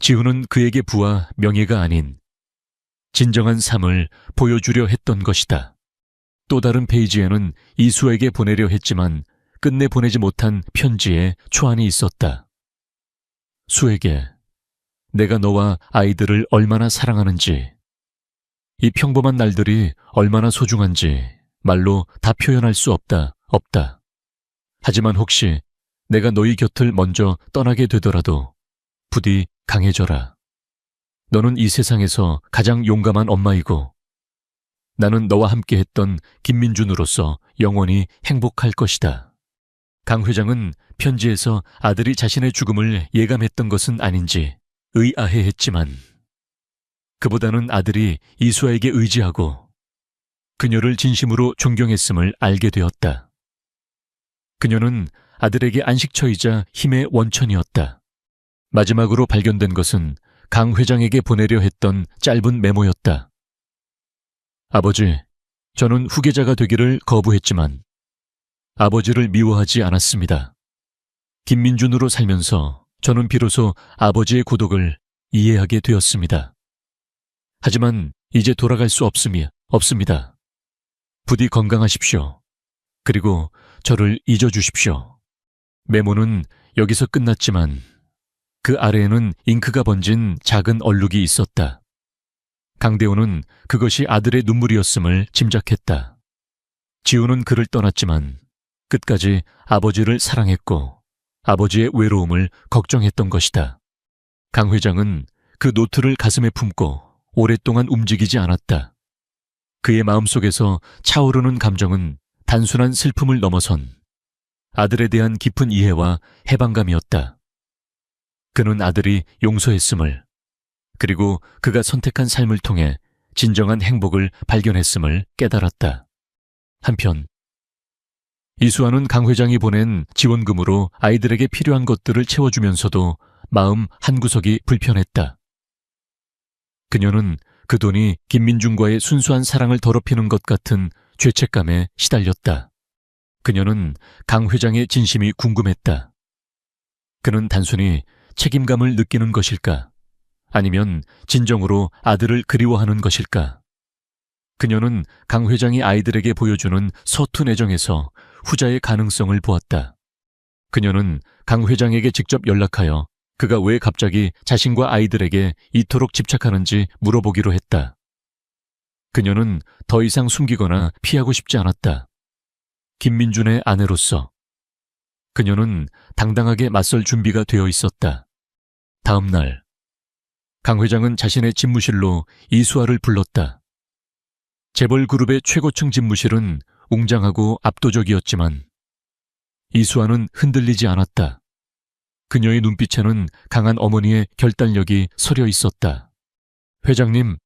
지우는 그에게 부와 명예가 아닌 진정한 삶을 보여주려 했던 것이다. 또 다른 페이지에는 이수에게 보내려 했지만 끝내 보내지 못한 편지에 초안이 있었다. 수에게 내가 너와 아이들을 얼마나 사랑하는지, 이 평범한 날들이 얼마나 소중한지 말로 다 표현할 수 없다. 하지만 혹시 내가 너희 곁을 먼저 떠나게 되더라도 부디 강해져라. 너는 이 세상에서 가장 용감한 엄마이고 나는 너와 함께했던 김민준으로서 영원히 행복할 것이다. 강 회장은 편지에서 아들이 자신의 죽음을 예감했던 것은 아닌지 의아해했지만 그보다는 아들이 이수아에게 의지하고 그녀를 진심으로 존경했음을 알게 되었다. 그녀는 아들에게 안식처이자 힘의 원천이었다. 마지막으로 발견된 것은 강 회장에게 보내려 했던 짧은 메모였다. 아버지, 저는 후계자가 되기를 거부했지만 아버지를 미워하지 않았습니다. 김민준으로 살면서 저는 비로소 아버지의 고독을 이해하게 되었습니다. 하지만 이제 돌아갈 수 없습니다. 부디 건강하십시오. 그리고 저를 잊어주십시오. 메모는 여기서 끝났지만 그 아래에는 잉크가 번진 작은 얼룩이 있었다. 강대호는 그것이 아들의 눈물이었음을 짐작했다. 지우는 그를 떠났지만 끝까지 아버지를 사랑했고 아버지의 외로움을 걱정했던 것이다. 강 회장은 그 노트를 가슴에 품고 오랫동안 움직이지 않았다. 그의 마음속에서 차오르는 감정은 단순한 슬픔을 넘어선 아들에 대한 깊은 이해와 해방감이었다. 그는 아들이 용서했음을, 그리고 그가 선택한 삶을 통해 진정한 행복을 발견했음을 깨달았다. 한편 이수아는 강 회장이 보낸 지원금으로 아이들에게 필요한 것들을 채워주면서도 마음 한구석이 불편했다. 그녀는 그 돈이 김민준과의 순수한 사랑을 더럽히는 것 같은 죄책감에 시달렸다. 그녀는 강 회장의 진심이 궁금했다. 그는 단순히 책임감을 느끼는 것일까? 아니면 진정으로 아들을 그리워하는 것일까? 그녀는 강 회장이 아이들에게 보여주는 서툰 애정에서 후자의 가능성을 보았다. 그녀는 강 회장에게 직접 연락하여 그가 왜 갑자기 자신과 아이들에게 이토록 집착하는지 물어보기로 했다. 그녀는 더 이상 숨기거나 피하고 싶지 않았다. 김민준의 아내로서 그녀는 당당하게 맞설 준비가 되어 있었다. 다음 날 강 회장은 자신의 집무실로 이수아를 불렀다. 재벌 그룹의 최고층 집무실은 웅장하고 압도적이었지만 이수아는 흔들리지 않았다. 그녀의 눈빛에는 강한 어머니의 결단력이 서려 있었다. 회장님,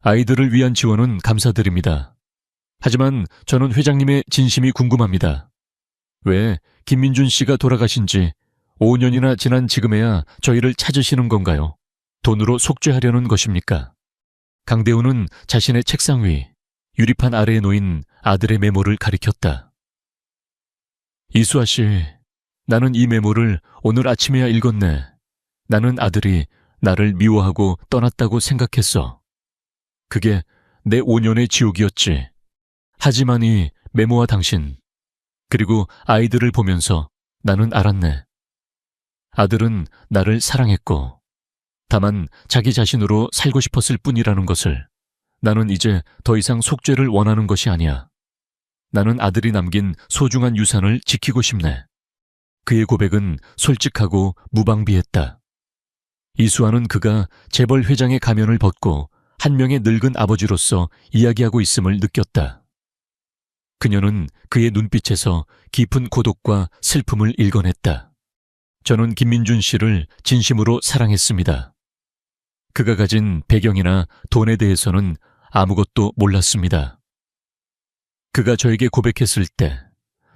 아이들을 위한 지원은 감사드립니다. 하지만 저는 회장님의 진심이 궁금합니다. 왜 김민준 씨가 돌아가신 지 5년이나 지난 지금에야 저희를 찾으시는 건가요? 돈으로 속죄하려는 것입니까? 강대우는 자신의 책상 위 유리판 아래에 놓인 아들의 메모를 가리켰다. 이수아 씨, 나는 이 메모를 오늘 아침에야 읽었네. 나는 아들이 나를 미워하고 떠났다고 생각했어. 그게 내 5년의 지옥이었지. 하지만 이 메모와 당신, 그리고 아이들을 보면서 나는 알았네. 아들은 나를 사랑했고 다만 자기 자신으로 살고 싶었을 뿐이라는 것을. 나는 이제 더 이상 속죄를 원하는 것이 아니야. 나는 아들이 남긴 소중한 유산을 지키고 싶네. 그의 고백은 솔직하고 무방비했다. 이수아는 그가 재벌 회장의 가면을 벗고 한 명의 늙은 아버지로서 이야기하고 있음을 느꼈다. 그녀는 그의 눈빛에서 깊은 고독과 슬픔을 읽어냈다. 저는 김민준 씨를 진심으로 사랑했습니다. 그가 가진 배경이나 돈에 대해서는 아무것도 몰랐습니다. 그가 저에게 고백했을 때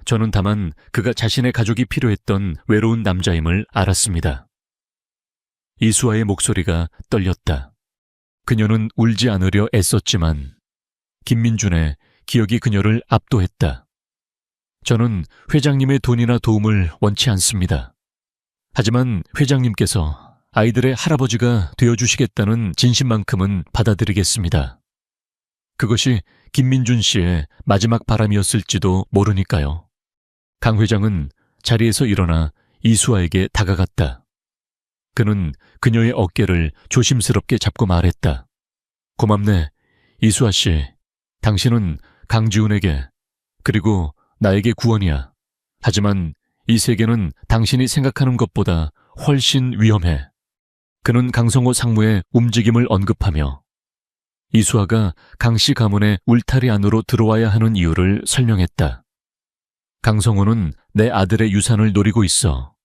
저는 다만 그가 자신의 가족이 필요했던 외로운 남자임을 알았습니다. 이수아의 목소리가 떨렸다. 그녀는 울지 않으려 애썼지만 김민준의 기억이 그녀를 압도했다. 저는 회장님의 돈이나 도움을 원치 않습니다. 하지만 회장님께서 아이들의 할아버지가 되어주시겠다는 진심만큼은 받아들이겠습니다. 그것이 김민준 씨의 마지막 바람이었을지도 모르니까요. 강 회장은 자리에서 일어나 이수아에게 다가갔다. 그는 그녀의 어깨를 조심스럽게 잡고 말했다. 고맙네, 이수아 씨. 당신은 강지훈에게 그리고 나에게 구원이야. 하지만 이 세계는 당신이 생각하는 것보다 훨씬 위험해. 그는 강성호 상무의 움직임을 언급하며 이수아가 강씨 가문의 울타리 안으로 들어와야 하는 이유를 설명했다. 강성호는 내 아들의 유산을 노리고 있어.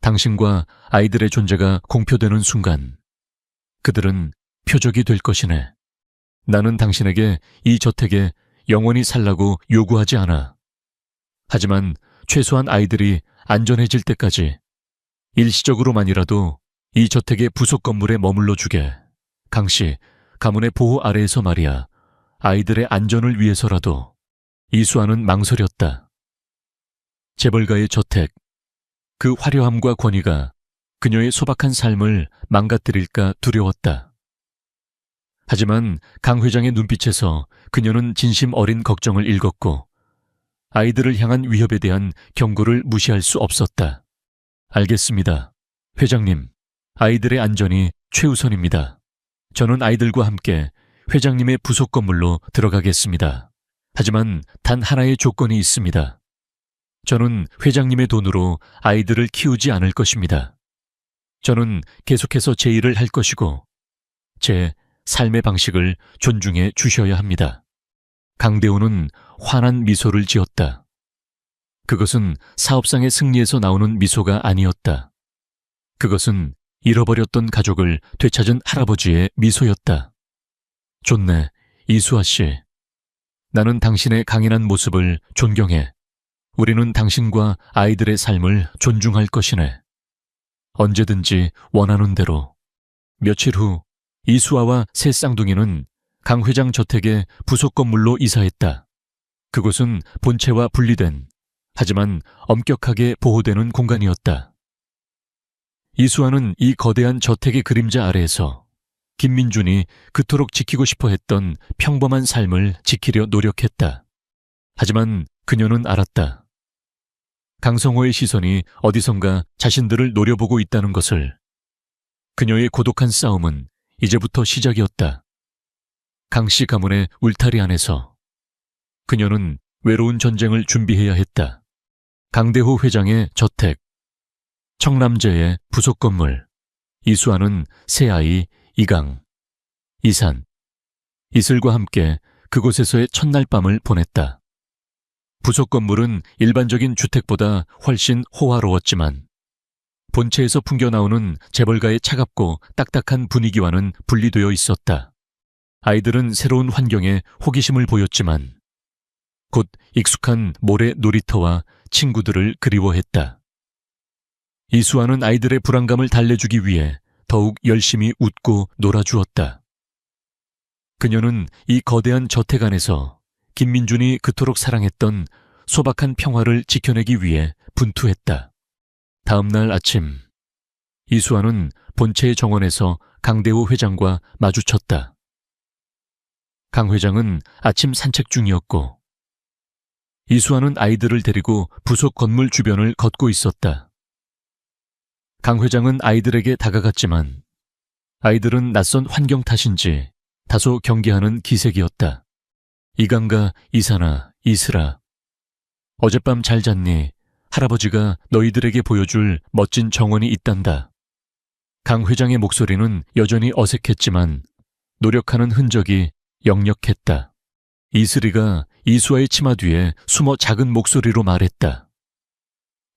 당신과 아이들의 존재가 공표되는 순간 그들은 표적이 될 것이네. 나는 당신에게 이 저택에 영원히 살라고 요구하지 않아. 하지만 최소한 아이들이 안전해질 때까지 일시적으로만이라도 이 저택의 부속 건물에 머물러 주게. 강씨 가문의 보호 아래에서 말이야. 아이들의 안전을 위해서라도. 이수아는 망설였다. 재벌가의 저택, 그 화려함과 권위가 그녀의 소박한 삶을 망가뜨릴까 두려웠다. 하지만 강 회장의 눈빛에서 그녀는 진심 어린 걱정을 읽었고 아이들을 향한 위협에 대한 경고를 무시할 수 없었다. 알겠습니다. 회장님, 아이들의 안전이 최우선입니다. 저는 아이들과 함께 회장님의 부속 건물로 들어가겠습니다. 하지만 단 하나의 조건이 있습니다. 저는 회장님의 돈으로 아이들을 키우지 않을 것입니다. 저는 계속해서 제 일을 할 것이고 제 삶의 방식을 존중해 주셔야 합니다. 강대호는 환한 미소를 지었다. 그것은 사업상의 승리에서 나오는 미소가 아니었다. 그것은 잃어버렸던 가족을 되찾은 할아버지의 미소였다. 좋네, 이수아 씨. 나는 당신의 강인한 모습을 존경해. 우리는 당신과 아이들의 삶을 존중할 것이네. 언제든지 원하는 대로. 며칠 후 이수아와 새 쌍둥이는 강 회장 저택의 부속 건물로 이사했다. 그곳은 본체와 분리된, 하지만 엄격하게 보호되는 공간이었다. 이수아는 이 거대한 저택의 그림자 아래에서 김민준이 그토록 지키고 싶어 했던 평범한 삶을 지키려 노력했다. 하지만 그녀는 알았다. 강성호의 시선이 어디선가 자신들을 노려보고 있다는 것을. 그녀의 고독한 싸움은 이제부터 시작이었다. 강씨 가문의 울타리 안에서 그녀는 외로운 전쟁을 준비해야 했다. 강대호 회장의 저택, 청남제의 부속 건물, 이수아는 새아이 이강, 이산, 이슬과 함께 그곳에서의 첫날 밤을 보냈다. 부속 건물은 일반적인 주택보다 훨씬 호화로웠지만 본체에서 풍겨나오는 재벌가의 차갑고 딱딱한 분위기와는 분리되어 있었다. 아이들은 새로운 환경에 호기심을 보였지만 곧 익숙한 모래 놀이터와 친구들을 그리워했다. 이수아는 아이들의 불안감을 달래주기 위해 더욱 열심히 웃고 놀아주었다. 그녀는 이 거대한 저택 안에서 김민준이 그토록 사랑했던 소박한 평화를 지켜내기 위해 분투했다. 다음 날 아침, 이수아는 본체의 정원에서 강대호 회장과 마주쳤다. 강 회장은 아침 산책 중이었고 이수아는 아이들을 데리고 부속 건물 주변을 걷고 있었다. 강 회장은 아이들에게 다가갔지만 아이들은 낯선 환경 탓인지 다소 경계하는 기색이었다. 이강과 이사나, 이슬아, 어젯밤 잘 잤니? 할아버지가 너희들에게 보여줄 멋진 정원이 있단다. 강 회장의 목소리는 여전히 어색했지만 노력하는 흔적이 역력했다. 이슬이가 이수아의 치마 뒤에 숨어 작은 목소리로 말했다.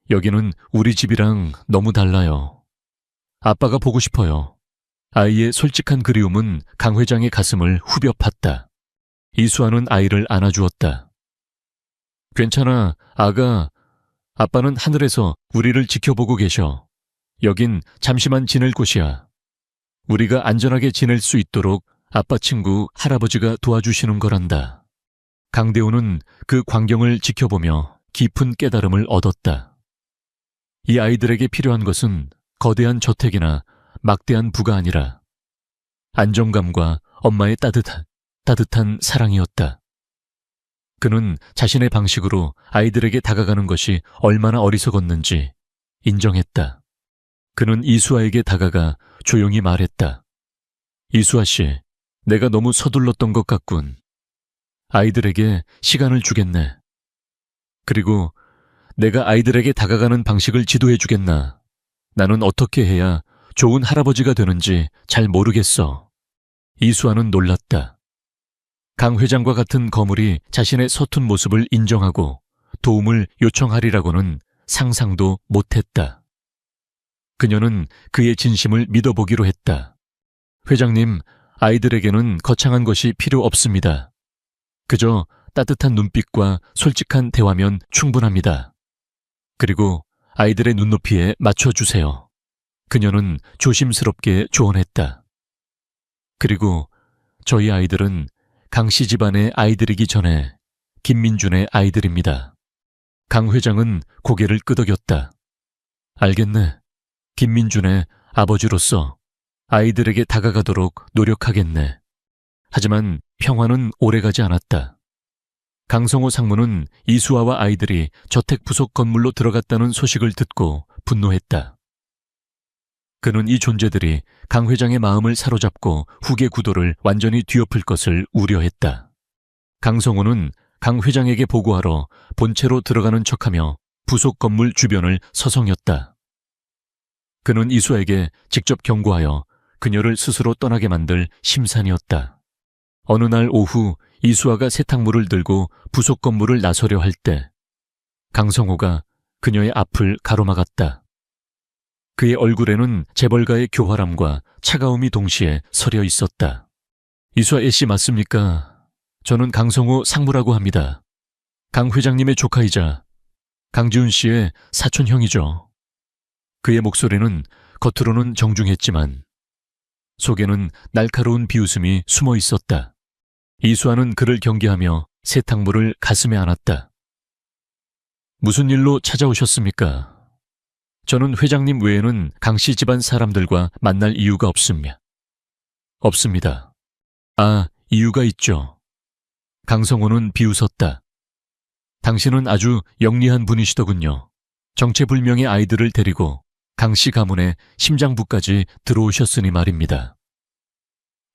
여기는 우리 집이랑 너무 달라요. 아빠가 보고 싶어요. 아이의 솔직한 그리움은 강 회장의 가슴을 후벼 팠다. 이수아는 아이를 안아주었다. 괜찮아, 아가. 아빠는 하늘에서 우리를 지켜보고 계셔. 여긴 잠시만 지낼 곳이야. 우리가 안전하게 지낼 수 있도록 아빠 친구 할아버지가 도와주시는 거란다. 강대호는 그 광경을 지켜보며 깊은 깨달음을 얻었다. 이 아이들에게 필요한 것은 거대한 저택이나 막대한 부가 아니라 안정감과 엄마의 따뜻한 사랑이었다. 그는 자신의 방식으로 아이들에게 다가가는 것이 얼마나 어리석었는지 인정했다. 그는 이수아에게 다가가 조용히 말했다. 이수아 씨, 내가 너무 서둘렀던 것 같군. 아이들에게 시간을 주겠네. 그리고 내가 아이들에게 다가가는 방식을 지도해 주겠나. 나는 어떻게 해야 좋은 할아버지가 되는지 잘 모르겠어. 이수아는 놀랐다. 강 회장과 같은 거물이 자신의 서툰 모습을 인정하고 도움을 요청하리라고는 상상도 못했다. 그녀는 그의 진심을 믿어보기로 했다. 회장님, 아이들에게는 거창한 것이 필요 없습니다. 그저 따뜻한 눈빛과 솔직한 대화면 충분합니다. 그리고 아이들의 눈높이에 맞춰주세요. 그녀는 조심스럽게 조언했다. 그리고 저희 아이들은 강씨 집안의 아이들이기 전에 김민준의 아이들입니다. 강 회장은 고개를 끄덕였다. 알겠네. 김민준의 아버지로서 아이들에게 다가가도록 노력하겠네. 하지만 평화는 오래가지 않았다. 강성호 상무는 이수아와 아이들이 저택 부속 건물로 들어갔다는 소식을 듣고 분노했다. 그는 이 존재들이 강 회장의 마음을 사로잡고 후계 구도를 완전히 뒤엎을 것을 우려했다. 강성호는 강 회장에게 보고하러 본체로 들어가는 척하며 부속 건물 주변을 서성였다. 그는 이수아에게 직접 경고하여 그녀를 스스로 떠나게 만들 심산이었다. 어느 날 오후 이수아가 세탁물을 들고 부속 건물을 나서려 할 때 강성호가 그녀의 앞을 가로막았다. 그의 얼굴에는 재벌가의 교활함과 차가움이 동시에 서려 있었다. 이수아 애씨 맞습니까? 저는 강성호 상무라고 합니다. 강 회장님의 조카이자 강지훈 씨의 사촌형이죠. 그의 목소리는 겉으로는 정중했지만 속에는 날카로운 비웃음이 숨어 있었다. 이수아는 그를 경계하며 세탁물을 가슴에 안았다. 무슨 일로 찾아오셨습니까? 저는 회장님 외에는 강씨 집안 사람들과 만날 이유가 없습니다. 아, 이유가 있죠. 강성호는 비웃었다. 당신은 아주 영리한 분이시더군요. 정체불명의 아이들을 데리고 강씨 가문의 심장부까지 들어오셨으니 말입니다.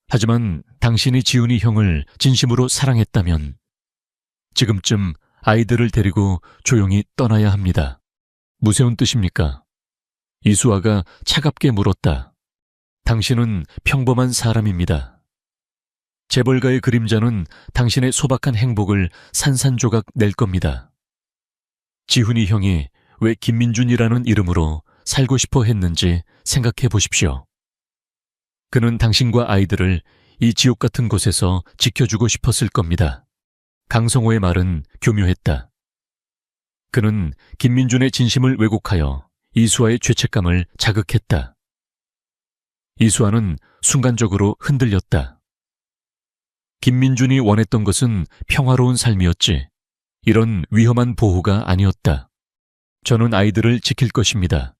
하지만 당신이 지훈이 형을 진심으로 사랑했다면 지금쯤 아이들을 데리고 조용히 떠나야 합니다. 무슨 뜻입니까? 이수아가 차갑게 물었다. 당신은 평범한 사람입니다. 재벌가의 그림자는 당신의 소박한 행복을 산산조각 낼 겁니다. 지훈이 형이 왜 김민준이라는 이름으로 살고 싶어 했는지 생각해 보십시오. 그는 당신과 아이들을 이 지옥 같은 곳에서 지켜주고 싶었을 겁니다. 강성호의 말은 교묘했다. 그는 김민준의 진심을 왜곡하여 이수아의 죄책감을 자극했다. 이수아는 순간적으로 흔들렸다. 김민준이 원했던 것은 평화로운 삶이었지 이런 위험한 보호가 아니었다. 저는 아이들을 지킬 것입니다.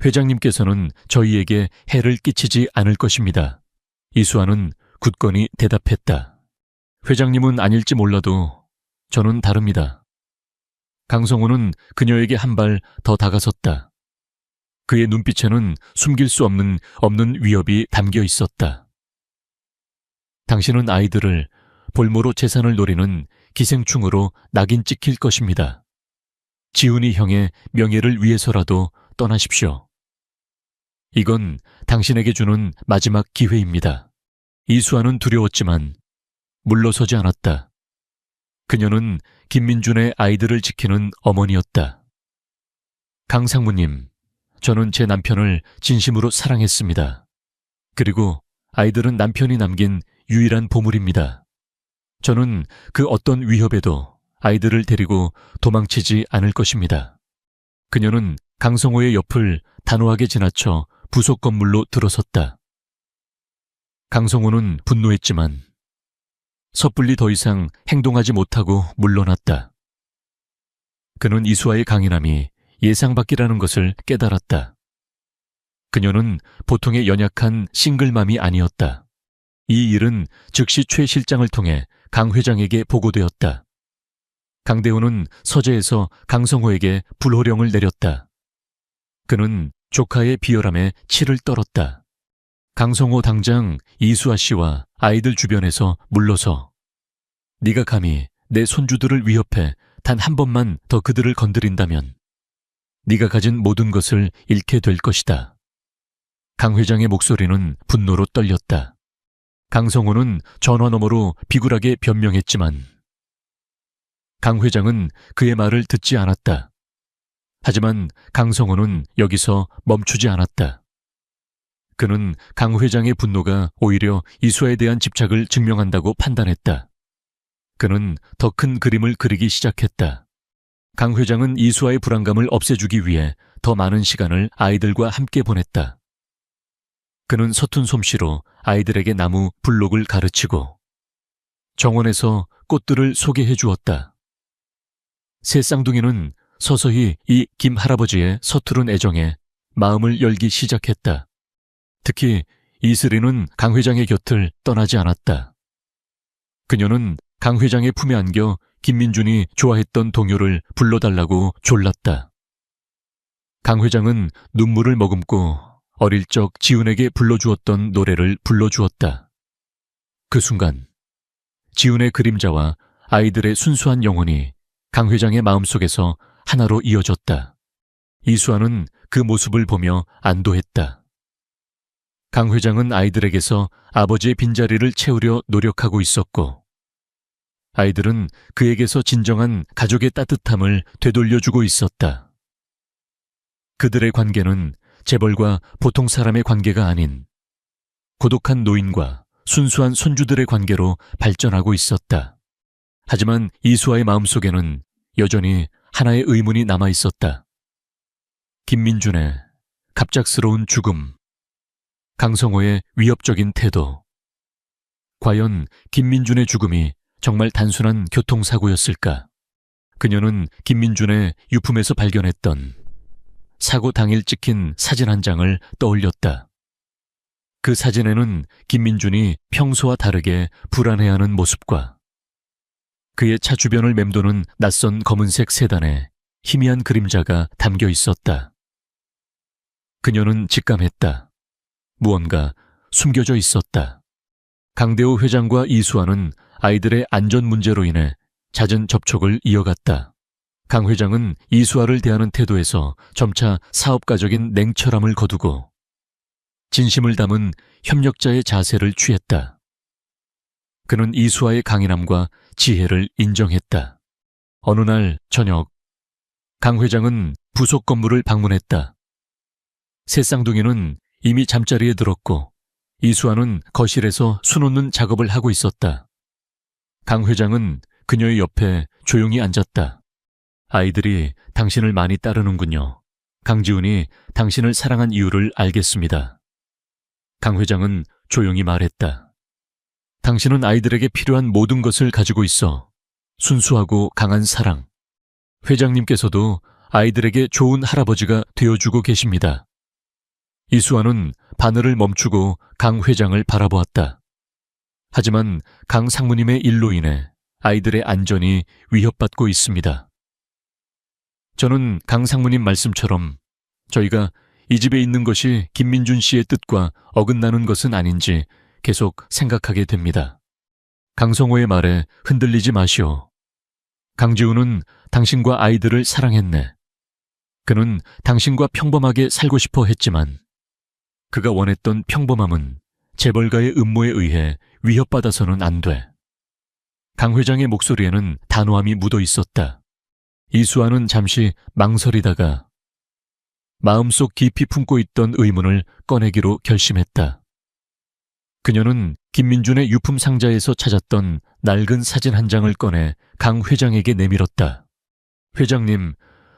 회장님께서는 저희에게 해를 끼치지 않을 것입니다. 이수아는 굳건히 대답했다. 회장님은 아닐지 몰라도 저는 다릅니다. 강성호는 그녀에게 한 발 더 다가섰다. 그의 눈빛에는 숨길 수 없는 위협이 담겨 있었다. 당신은 아이들을 볼모로 재산을 노리는 기생충으로 낙인 찍힐 것입니다. 지훈이 형의 명예를 위해서라도 떠나십시오. 이건 당신에게 주는 마지막 기회입니다. 이수아는 두려웠지만 물러서지 않았다. 그녀는 김민준의 아이들을 지키는 어머니였다. 강 상무님, 저는 제 남편을 진심으로 사랑했습니다. 그리고 아이들은 남편이 남긴 유일한 보물입니다. 저는 그 어떤 위협에도 아이들을 데리고 도망치지 않을 것입니다. 그녀는 강성호의 옆을 단호하게 지나쳐 부속 건물로 들어섰다. 강성호는 분노했지만 섣불리 더 이상 행동하지 못하고 물러났다. 그는 이수아의 강인함이 예상 밖이라는 것을 깨달았다. 그녀는 보통의 연약한 싱글맘이 아니었다. 이 일은 즉시 최 실장을 통해 강 회장에게 보고되었다. 강대호는 서재에서 강성호에게 불호령을 내렸다. 그는 조카의 비열함에 치를 떨었다. 강성호 당장 이수아 씨와 아이들 주변에서 물러서 네가 감히 내 손주들을 위협해 단 한 번만 더 그들을 건드린다면 네가 가진 모든 것을 잃게 될 것이다. 강 회장의 목소리는 분노로 떨렸다. 강성호는 전화 너머로 비굴하게 변명했지만 강 회장은 그의 말을 듣지 않았다. 하지만 강성호는 여기서 멈추지 않았다. 그는 강 회장의 분노가 오히려 이수아에 대한 집착을 증명한다고 판단했다. 그는 더 큰 그림을 그리기 시작했다. 강 회장은 이수아의 불안감을 없애주기 위해 더 많은 시간을 아이들과 함께 보냈다. 그는 서툰 솜씨로 아이들에게 나무 블록을 가르치고 정원에서 꽃들을 소개해 주었다. 새 쌍둥이는 서서히 이 김 할아버지의 서투른 애정에 마음을 열기 시작했다. 특히 이슬이는 강 회장의 곁을 떠나지 않았다. 그녀는 강 회장의 품에 안겨 김민준이 좋아했던 동요를 불러달라고 졸랐다. 강 회장은 눈물을 머금고 어릴 적 지훈에게 불러주었던 노래를 불러주었다. 그 순간 지훈의 그림자와 아이들의 순수한 영혼이 강 회장의 마음속에서 하나로 이어졌다. 이수아는 그 모습을 보며 안도했다. 강 회장은 아이들에게서 아버지의 빈자리를 채우려 노력하고 있었고 아이들은 그에게서 진정한 가족의 따뜻함을 되돌려주고 있었다. 그들의 관계는 재벌과 보통 사람의 관계가 아닌 고독한 노인과 순수한 손주들의 관계로 발전하고 있었다. 하지만 이수아의 마음속에는 여전히 하나의 의문이 남아 있었다. 김민준의 갑작스러운 죽음, 강성호의 위협적인 태도. 과연 김민준의 죽음이 정말 단순한 교통사고였을까? 그녀는 김민준의 유품에서 발견했던 사고 당일 찍힌 사진 한 장을 떠올렸다. 그 사진에는 김민준이 평소와 다르게 불안해하는 모습과 그의 차 주변을 맴도는 낯선 검은색 세단에 희미한 그림자가 담겨 있었다. 그녀는 직감했다. 무언가 숨겨져 있었다. 강대호 회장과 이수아는 아이들의 안전 문제로 인해 잦은 접촉을 이어갔다. 강 회장은 이수아를 대하는 태도에서 점차 사업가적인 냉철함을 거두고 진심을 담은 협력자의 자세를 취했다. 그는 이수아의 강인함과 지혜를 인정했다. 어느 날 저녁, 강 회장은 부속 건물을 방문했다. 새 쌍둥이는 이미 잠자리에 들었고 이수아는 거실에서 수놓는 작업을 하고 있었다. 강 회장은 그녀의 옆에 조용히 앉았다. 아이들이 당신을 많이 따르는군요. 강지훈이 당신을 사랑한 이유를 알겠습니다. 강 회장은 조용히 말했다. 당신은 아이들에게 필요한 모든 것을 가지고 있어. 순수하고 강한 사랑. 회장님께서도 아이들에게 좋은 할아버지가 되어주고 계십니다. 이수아는 바늘을 멈추고 강 회장을 바라보았다. 하지만 강 상무님의 일로 인해 아이들의 안전이 위협받고 있습니다. 저는 강 상무님 말씀처럼 저희가 이 집에 있는 것이 김민준 씨의 뜻과 어긋나는 것은 아닌지 계속 생각하게 됩니다. 강성호의 말에 흔들리지 마시오. 강지훈은 당신과 아이들을 사랑했네. 그는 당신과 평범하게 살고 싶어 했지만 그가 원했던 평범함은 재벌가의 음모에 의해 위협받아서는 안 돼. 강 회장의 목소리에는 단호함이 묻어 있었다. 이수아는 잠시 망설이다가 마음속 깊이 품고 있던 의문을 꺼내기로 결심했다. 그녀는 김민준의 유품 상자에서 찾았던 낡은 사진 한 장을 꺼내 강 회장에게 내밀었다. 회장님,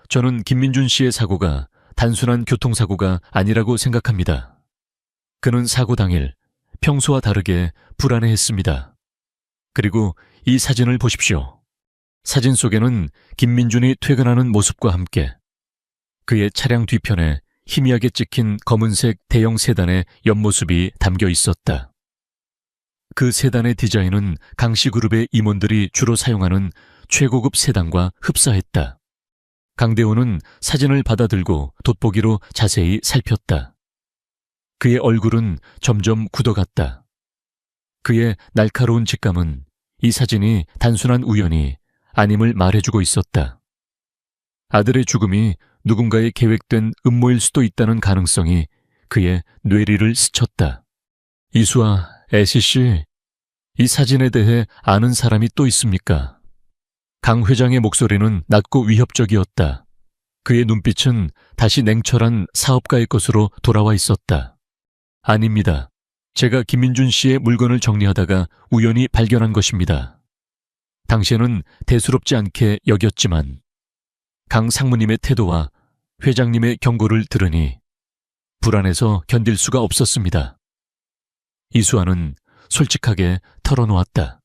저는 김민준 씨의 사고가 단순한 교통사고가 아니라고 생각합니다. 그는 사고 당일 평소와 다르게 불안해했습니다. 그리고 이 사진을 보십시오. 사진 속에는 김민준이 퇴근하는 모습과 함께 그의 차량 뒤편에 희미하게 찍힌 검은색 대형 세단의 옆모습이 담겨 있었다. 그 세단의 디자인은 강씨그룹의 임원들이 주로 사용하는 최고급 세단과 흡사했다. 강대호는 사진을 받아들고 돋보기로 자세히 살폈다. 그의 얼굴은 점점 굳어갔다. 그의 날카로운 직감은 이 사진이 단순한 우연이 아님을 말해주고 있었다. 아들의 죽음이 누군가의 계획된 음모일 수도 있다는 가능성이 그의 뇌리를 스쳤다. 이수아, 애시씨, 이 사진에 대해 아는 사람이 또 있습니까? 강 회장의 목소리는 낮고 위협적이었다. 그의 눈빛은 다시 냉철한 사업가의 것으로 돌아와 있었다. 아닙니다. 제가 김민준 씨의 물건을 정리하다가 우연히 발견한 것입니다. 당시에는 대수롭지 않게 여겼지만 강 상무님의 태도와 회장님의 경고를 들으니 불안해서 견딜 수가 없었습니다. 이수아는 솔직하게 털어놓았다.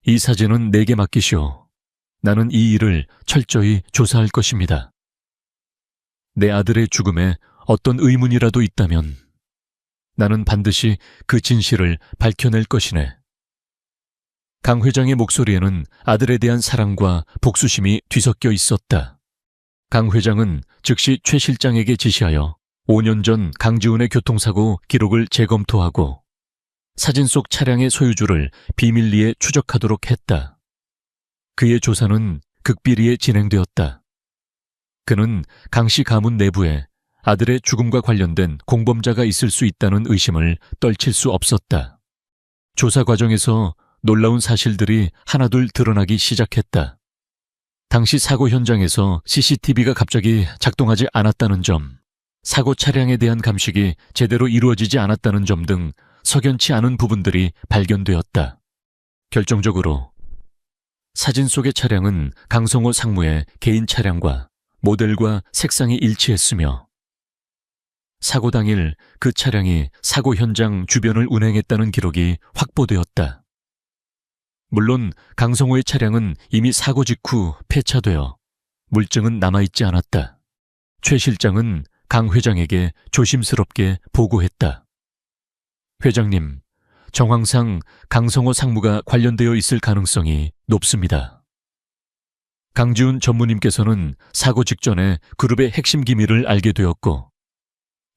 이 사진은 내게 맡기시오. 나는 이 일을 철저히 조사할 것입니다. 내 아들의 죽음에 어떤 의문이라도 있다면 나는 반드시 그 진실을 밝혀낼 것이네. 강 회장의 목소리에는 아들에 대한 사랑과 복수심이 뒤섞여 있었다. 강 회장은 즉시 최 실장에게 지시하여 5년 전 강지훈의 교통사고 기록을 재검토하고 사진 속 차량의 소유주를 비밀리에 추적하도록 했다. 그의 조사는 극비리에 진행되었다. 그는 강씨 가문 내부에 아들의 죽음과 관련된 공범자가 있을 수 있다는 의심을 떨칠 수 없었다. 조사 과정에서 놀라운 사실들이 하나둘 드러나기 시작했다. 당시 사고 현장에서 CCTV가 갑자기 작동하지 않았다는 점, 사고 차량에 대한 감식이 제대로 이루어지지 않았다는 점 등 석연치 않은 부분들이 발견되었다. 결정적으로 사진 속의 차량은 강성호 상무의 개인 차량과 모델과 색상이 일치했으며 사고 당일 그 차량이 사고 현장 주변을 운행했다는 기록이 확보되었다. 물론 강성호의 차량은 이미 사고 직후 폐차되어 물증은 남아있지 않았다. 최 실장은 강 회장에게 조심스럽게 보고했다. 회장님, 정황상 강성호 상무가 관련되어 있을 가능성이 높습니다. 강지훈 전무님께서는 사고 직전에 그룹의 핵심 기밀을 알게 되었고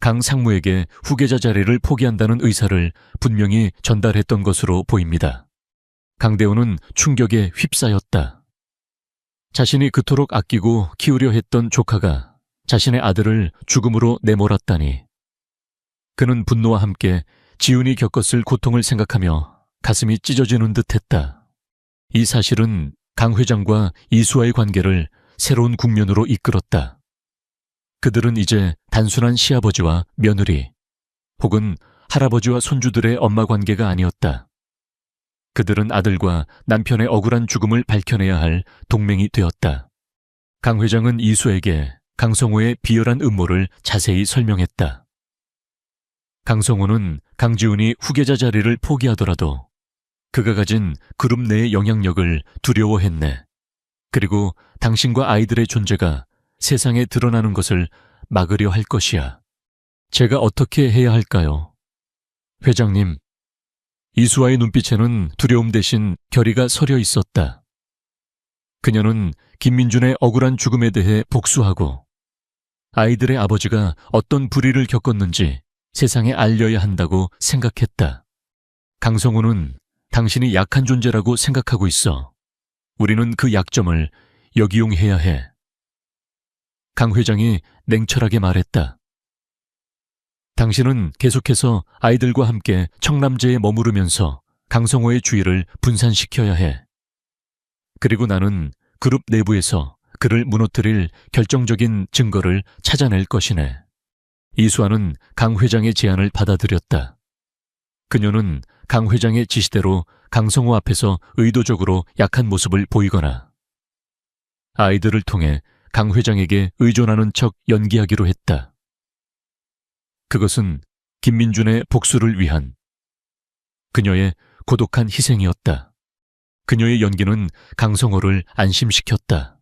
강 상무에게 후계자 자리를 포기한다는 의사를 분명히 전달했던 것으로 보입니다. 강대호는 충격에 휩싸였다. 자신이 그토록 아끼고 키우려 했던 조카가 자신의 아들을 죽음으로 내몰았다니. 그는 분노와 함께 지훈이 겪었을 고통을 생각하며 가슴이 찢어지는 듯했다. 이 사실은 강 회장과 이수아의 관계를 새로운 국면으로 이끌었다. 그들은 이제 단순한 시아버지와 며느리 혹은 할아버지와 손주들의 엄마 관계가 아니었다. 그들은 아들과 남편의 억울한 죽음을 밝혀내야 할 동맹이 되었다. 강 회장은 이수에게 강성호의 비열한 음모를 자세히 설명했다. 강성호는 강지훈이 후계자 자리를 포기하더라도 그가 가진 그룹 내의 영향력을 두려워했네. 그리고 당신과 아이들의 존재가 세상에 드러나는 것을 막으려 할 것이야. 제가 어떻게 해야 할까요? 회장님, 이수아의 눈빛에는 두려움 대신 결의가 서려 있었다. 그녀는 김민준의 억울한 죽음에 대해 복수하고 아이들의 아버지가 어떤 불의를 겪었는지 세상에 알려야 한다고 생각했다. 강성호는 당신이 약한 존재라고 생각하고 있어. 우리는 그 약점을 역이용해야 해. 강 회장이 냉철하게 말했다. 당신은 계속해서 아이들과 함께 청남제에 머무르면서 강성호의 주의를 분산시켜야 해. 그리고 나는 그룹 내부에서 그를 무너뜨릴 결정적인 증거를 찾아낼 것이네. 이수아는 강 회장의 제안을 받아들였다. 그녀는 강 회장의 지시대로 강성호 앞에서 의도적으로 약한 모습을 보이거나 아이들을 통해 강 회장에게 의존하는 척 연기하기로 했다. 그것은 김민준의 복수를 위한 그녀의 고독한 희생이었다. 그녀의 연기는 강성호를 안심시켰다.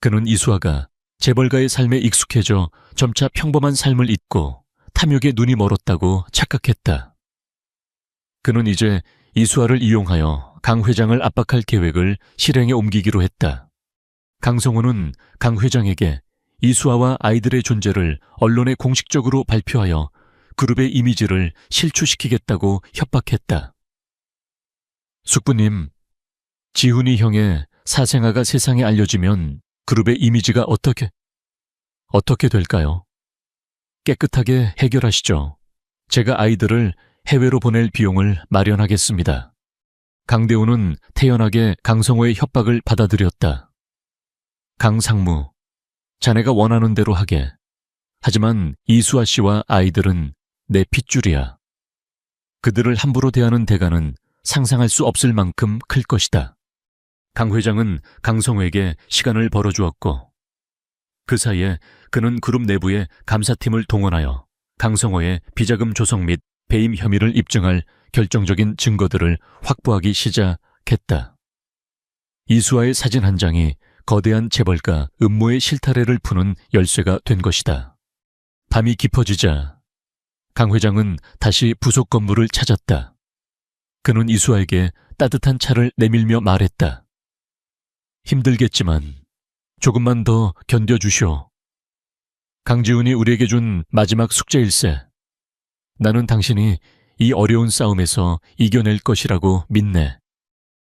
그는 이수아가 재벌가의 삶에 익숙해져 점차 평범한 삶을 잊고 탐욕에 눈이 멀었다고 착각했다. 그는 이제 이수아를 이용하여 강 회장을 압박할 계획을 실행에 옮기기로 했다. 강성호는 강 회장에게 이수아와 아이들의 존재를 언론에 공식적으로 발표하여 그룹의 이미지를 실추시키겠다고 협박했다. 숙부님, 지훈이 형의 사생아가 세상에 알려지면 그룹의 이미지가 어떻게 될까요? 깨끗하게 해결하시죠. 제가 아이들을 해외로 보낼 비용을 마련하겠습니다. 강대우는 태연하게 강성호의 협박을 받아들였다. 강상무, 자네가 원하는 대로 하게. 하지만 이수아 씨와 아이들은 내 핏줄이야. 그들을 함부로 대하는 대가는 상상할 수 없을 만큼 클 것이다. 강 회장은 강성호에게 시간을 벌어주었고 그 사이에 그는 그룹 내부의 감사팀을 동원하여 강성호의 비자금 조성 및 배임 혐의를 입증할 결정적인 증거들을 확보하기 시작했다. 이수아의 사진 한 장이 거대한 재벌가 음모의 실타래를 푸는 열쇠가 된 것이다. 밤이 깊어지자 강 회장은 다시 부속 건물을 찾았다. 그는 이수아에게 따뜻한 차를 내밀며 말했다. 힘들겠지만 조금만 더 견뎌주시오. 강지훈이 우리에게 준 마지막 숙제일세. 나는 당신이 이 어려운 싸움에서 이겨낼 것이라고 믿네.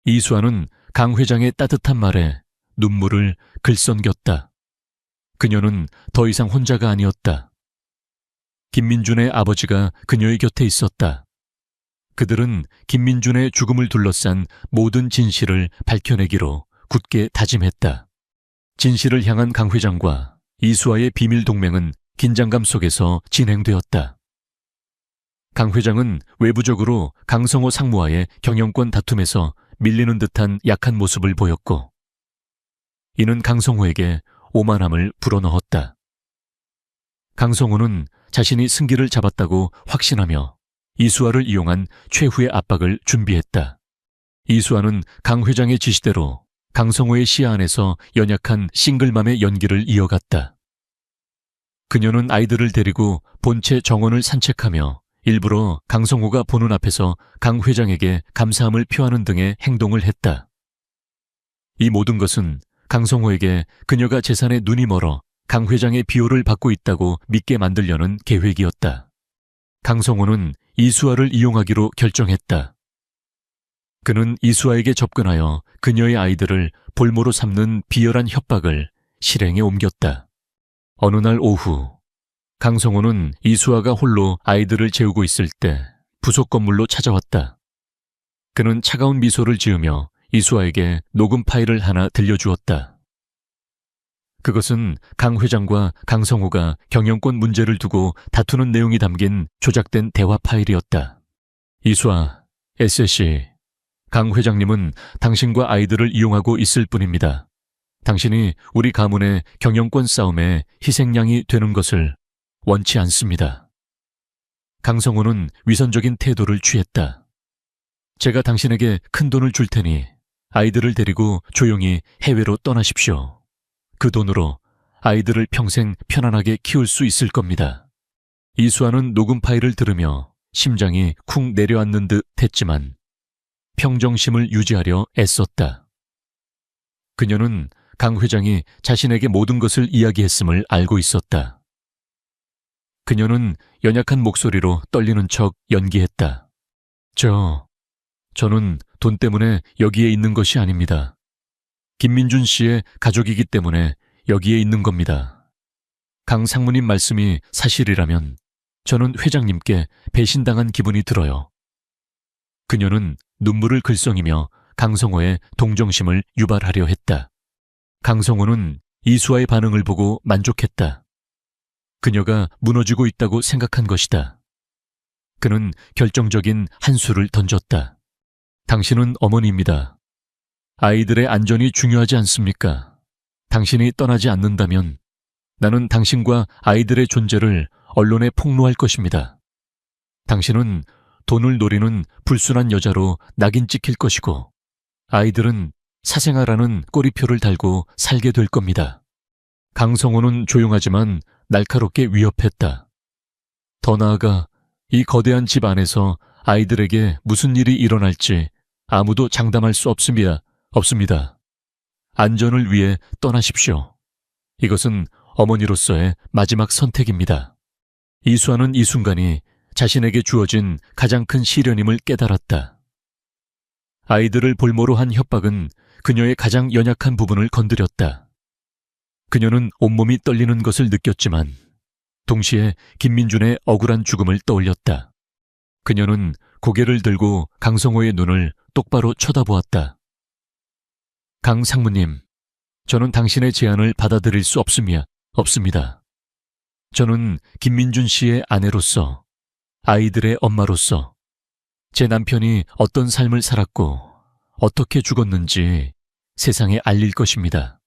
이수아는 강 회장의 따뜻한 말에 눈물을 글썽겼다. 그녀는 더 이상 혼자가 아니었다. 김민준의 아버지가 그녀의 곁에 있었다. 그들은 김민준의 죽음을 둘러싼 모든 진실을 밝혀내기로 굳게 다짐했다. 진실을 향한 강 회장과 이수아의 비밀 동맹은 긴장감 속에서 진행되었다. 강 회장은 외부적으로 강성호 상무와의 경영권 다툼에서 밀리는 듯한 약한 모습을 보였고 이는 강성호에게 오만함을 불어넣었다. 강성호는 자신이 승기를 잡았다고 확신하며 이수아를 이용한 최후의 압박을 준비했다. 이수아는 강 회장의 지시대로 강성호의 시야 안에서 연약한 싱글맘의 연기를 이어갔다. 그녀는 아이들을 데리고 본체 정원을 산책하며 일부러 강성호가 보는 앞에서 강 회장에게 감사함을 표하는 등의 행동을 했다. 이 모든 것은 강성호에게 그녀가 재산에 눈이 멀어 강 회장의 비호를 받고 있다고 믿게 만들려는 계획이었다. 강성호는 이수아를 이용하기로 결정했다. 그는 이수아에게 접근하여 그녀의 아이들을 볼모로 삼는 비열한 협박을 실행에 옮겼다. 어느 날 오후, 강성호는 이수아가 홀로 아이들을 재우고 있을 때 부속 건물로 찾아왔다. 그는 차가운 미소를 지으며 이수아에게 녹음 파일을 하나 들려주었다. 그것은 강 회장과 강성호가 경영권 문제를 두고 다투는 내용이 담긴 조작된 대화 파일이었다. 이수아, SC, 강 회장님은 당신과 아이들을 이용하고 있을 뿐입니다. 당신이 우리 가문의 경영권 싸움에 희생양이 되는 것을 원치 않습니다. 강성호는 위선적인 태도를 취했다. 제가 당신에게 큰 돈을 줄 테니 아이들을 데리고 조용히 해외로 떠나십시오. 그 돈으로 아이들을 평생 편안하게 키울 수 있을 겁니다. 이수아는 녹음 파일을 들으며 심장이 쿵 내려앉는 듯 했지만 평정심을 유지하려 애썼다. 그녀는 강 회장이 자신에게 모든 것을 이야기했음을 알고 있었다. 그녀는 연약한 목소리로 떨리는 척 연기했다. 저는 돈 때문에 여기에 있는 것이 아닙니다. 김민준 씨의 가족이기 때문에 여기에 있는 겁니다. 강 상무님 말씀이 사실이라면 저는 회장님께 배신당한 기분이 들어요. 그녀는 눈물을 글썽이며 강성호의 동정심을 유발하려 했다. 강성호는 이수아의 반응을 보고 만족했다. 그녀가 무너지고 있다고 생각한 것이다. 그는 결정적인 한 수를 던졌다. 당신은 어머니입니다. 아이들의 안전이 중요하지 않습니까? 당신이 떠나지 않는다면 나는 당신과 아이들의 존재를 언론에 폭로할 것입니다. 당신은 돈을 노리는 불순한 여자로 낙인 찍힐 것이고 아이들은 사생아라는 꼬리표를 달고 살게 될 겁니다. 강성호는 조용하지만 날카롭게 위협했다. 더 나아가 이 거대한 집 안에서 아이들에게 무슨 일이 일어날지 아무도 장담할 수 없습니다. 안전을 위해 떠나십시오. 이것은 어머니로서의 마지막 선택입니다. 이수아는 이 순간이 자신에게 주어진 가장 큰 시련임을 깨달았다. 아이들을 볼모로 한 협박은 그녀의 가장 연약한 부분을 건드렸다. 그녀는 온몸이 떨리는 것을 느꼈지만 동시에 김민준의 억울한 죽음을 떠올렸다. 그녀는 고개를 들고 강성호의 눈을 똑바로 쳐다보았다. 강 상무님, 저는 당신의 제안을 받아들일 수 없습니다. 저는 김민준 씨의 아내로서, 아이들의 엄마로서 제 남편이 어떤 삶을 살았고 어떻게 죽었는지 세상에 알릴 것입니다.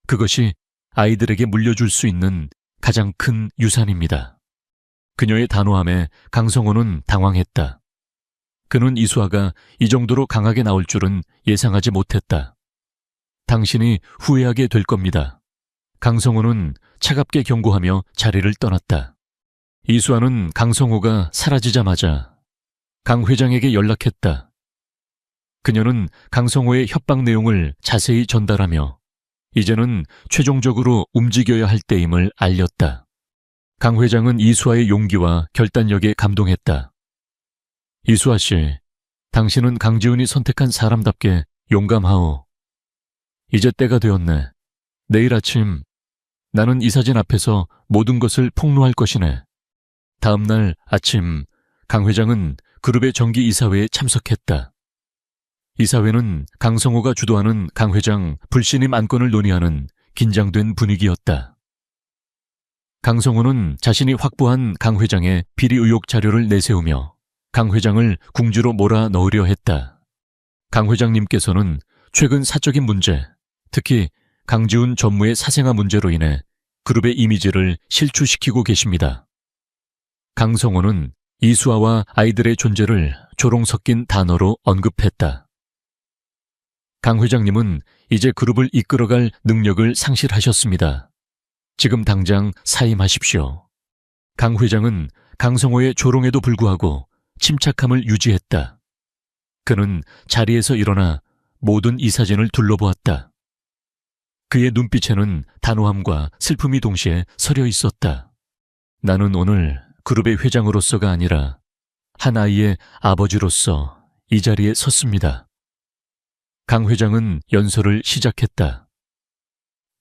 그것이 아이들에게 물려줄 수 있는 가장 큰 유산입니다. 그녀의 단호함에 강성호는 당황했다. 그는 이수아가 이 정도로 강하게 나올 줄은 예상하지 못했다. 당신이 후회하게 될 겁니다. 강성호는 차갑게 경고하며 자리를 떠났다. 이수아는 강성호가 사라지자마자 강 회장에게 연락했다. 그녀는 강성호의 협박 내용을 자세히 전달하며 이제는 최종적으로 움직여야 할 때임을 알렸다. 강 회장은 이수아의 용기와 결단력에 감동했다. 이수아 씨, 당신은 강지훈이 선택한 사람답게 용감하오. 이제 때가 되었네. 내일 아침 나는 이 사진 앞에서 모든 것을 폭로할 것이네. 다음 날 아침 강 회장은 그룹의 정기 이사회에 참석했다. 이사회는 강성호가 주도하는 강 회장 불신임 안건을 논의하는 긴장된 분위기였다. 강성호는 자신이 확보한 강 회장의 비리 의혹 자료를 내세우며 강 회장을 궁지로 몰아 넣으려 했다. 강 회장님께서는 최근 사적인 문제, 특히 강지훈 전무의 사생아 문제로 인해 그룹의 이미지를 실추시키고 계십니다. 강성호는 이수아와 아이들의 존재를 조롱 섞인 단어로 언급했다. 강 회장님은 이제 그룹을 이끌어갈 능력을 상실하셨습니다. 지금 당장 사임하십시오. 강 회장은 강성호의 조롱에도 불구하고 침착함을 유지했다. 그는 자리에서 일어나 모든 이 사진을 둘러보았다. 그의 눈빛에는 단호함과 슬픔이 동시에 서려 있었다. 나는 오늘 그룹의 회장으로서가 아니라 한 아이의 아버지로서 이 자리에 섰습니다. 강 회장은 연설을 시작했다.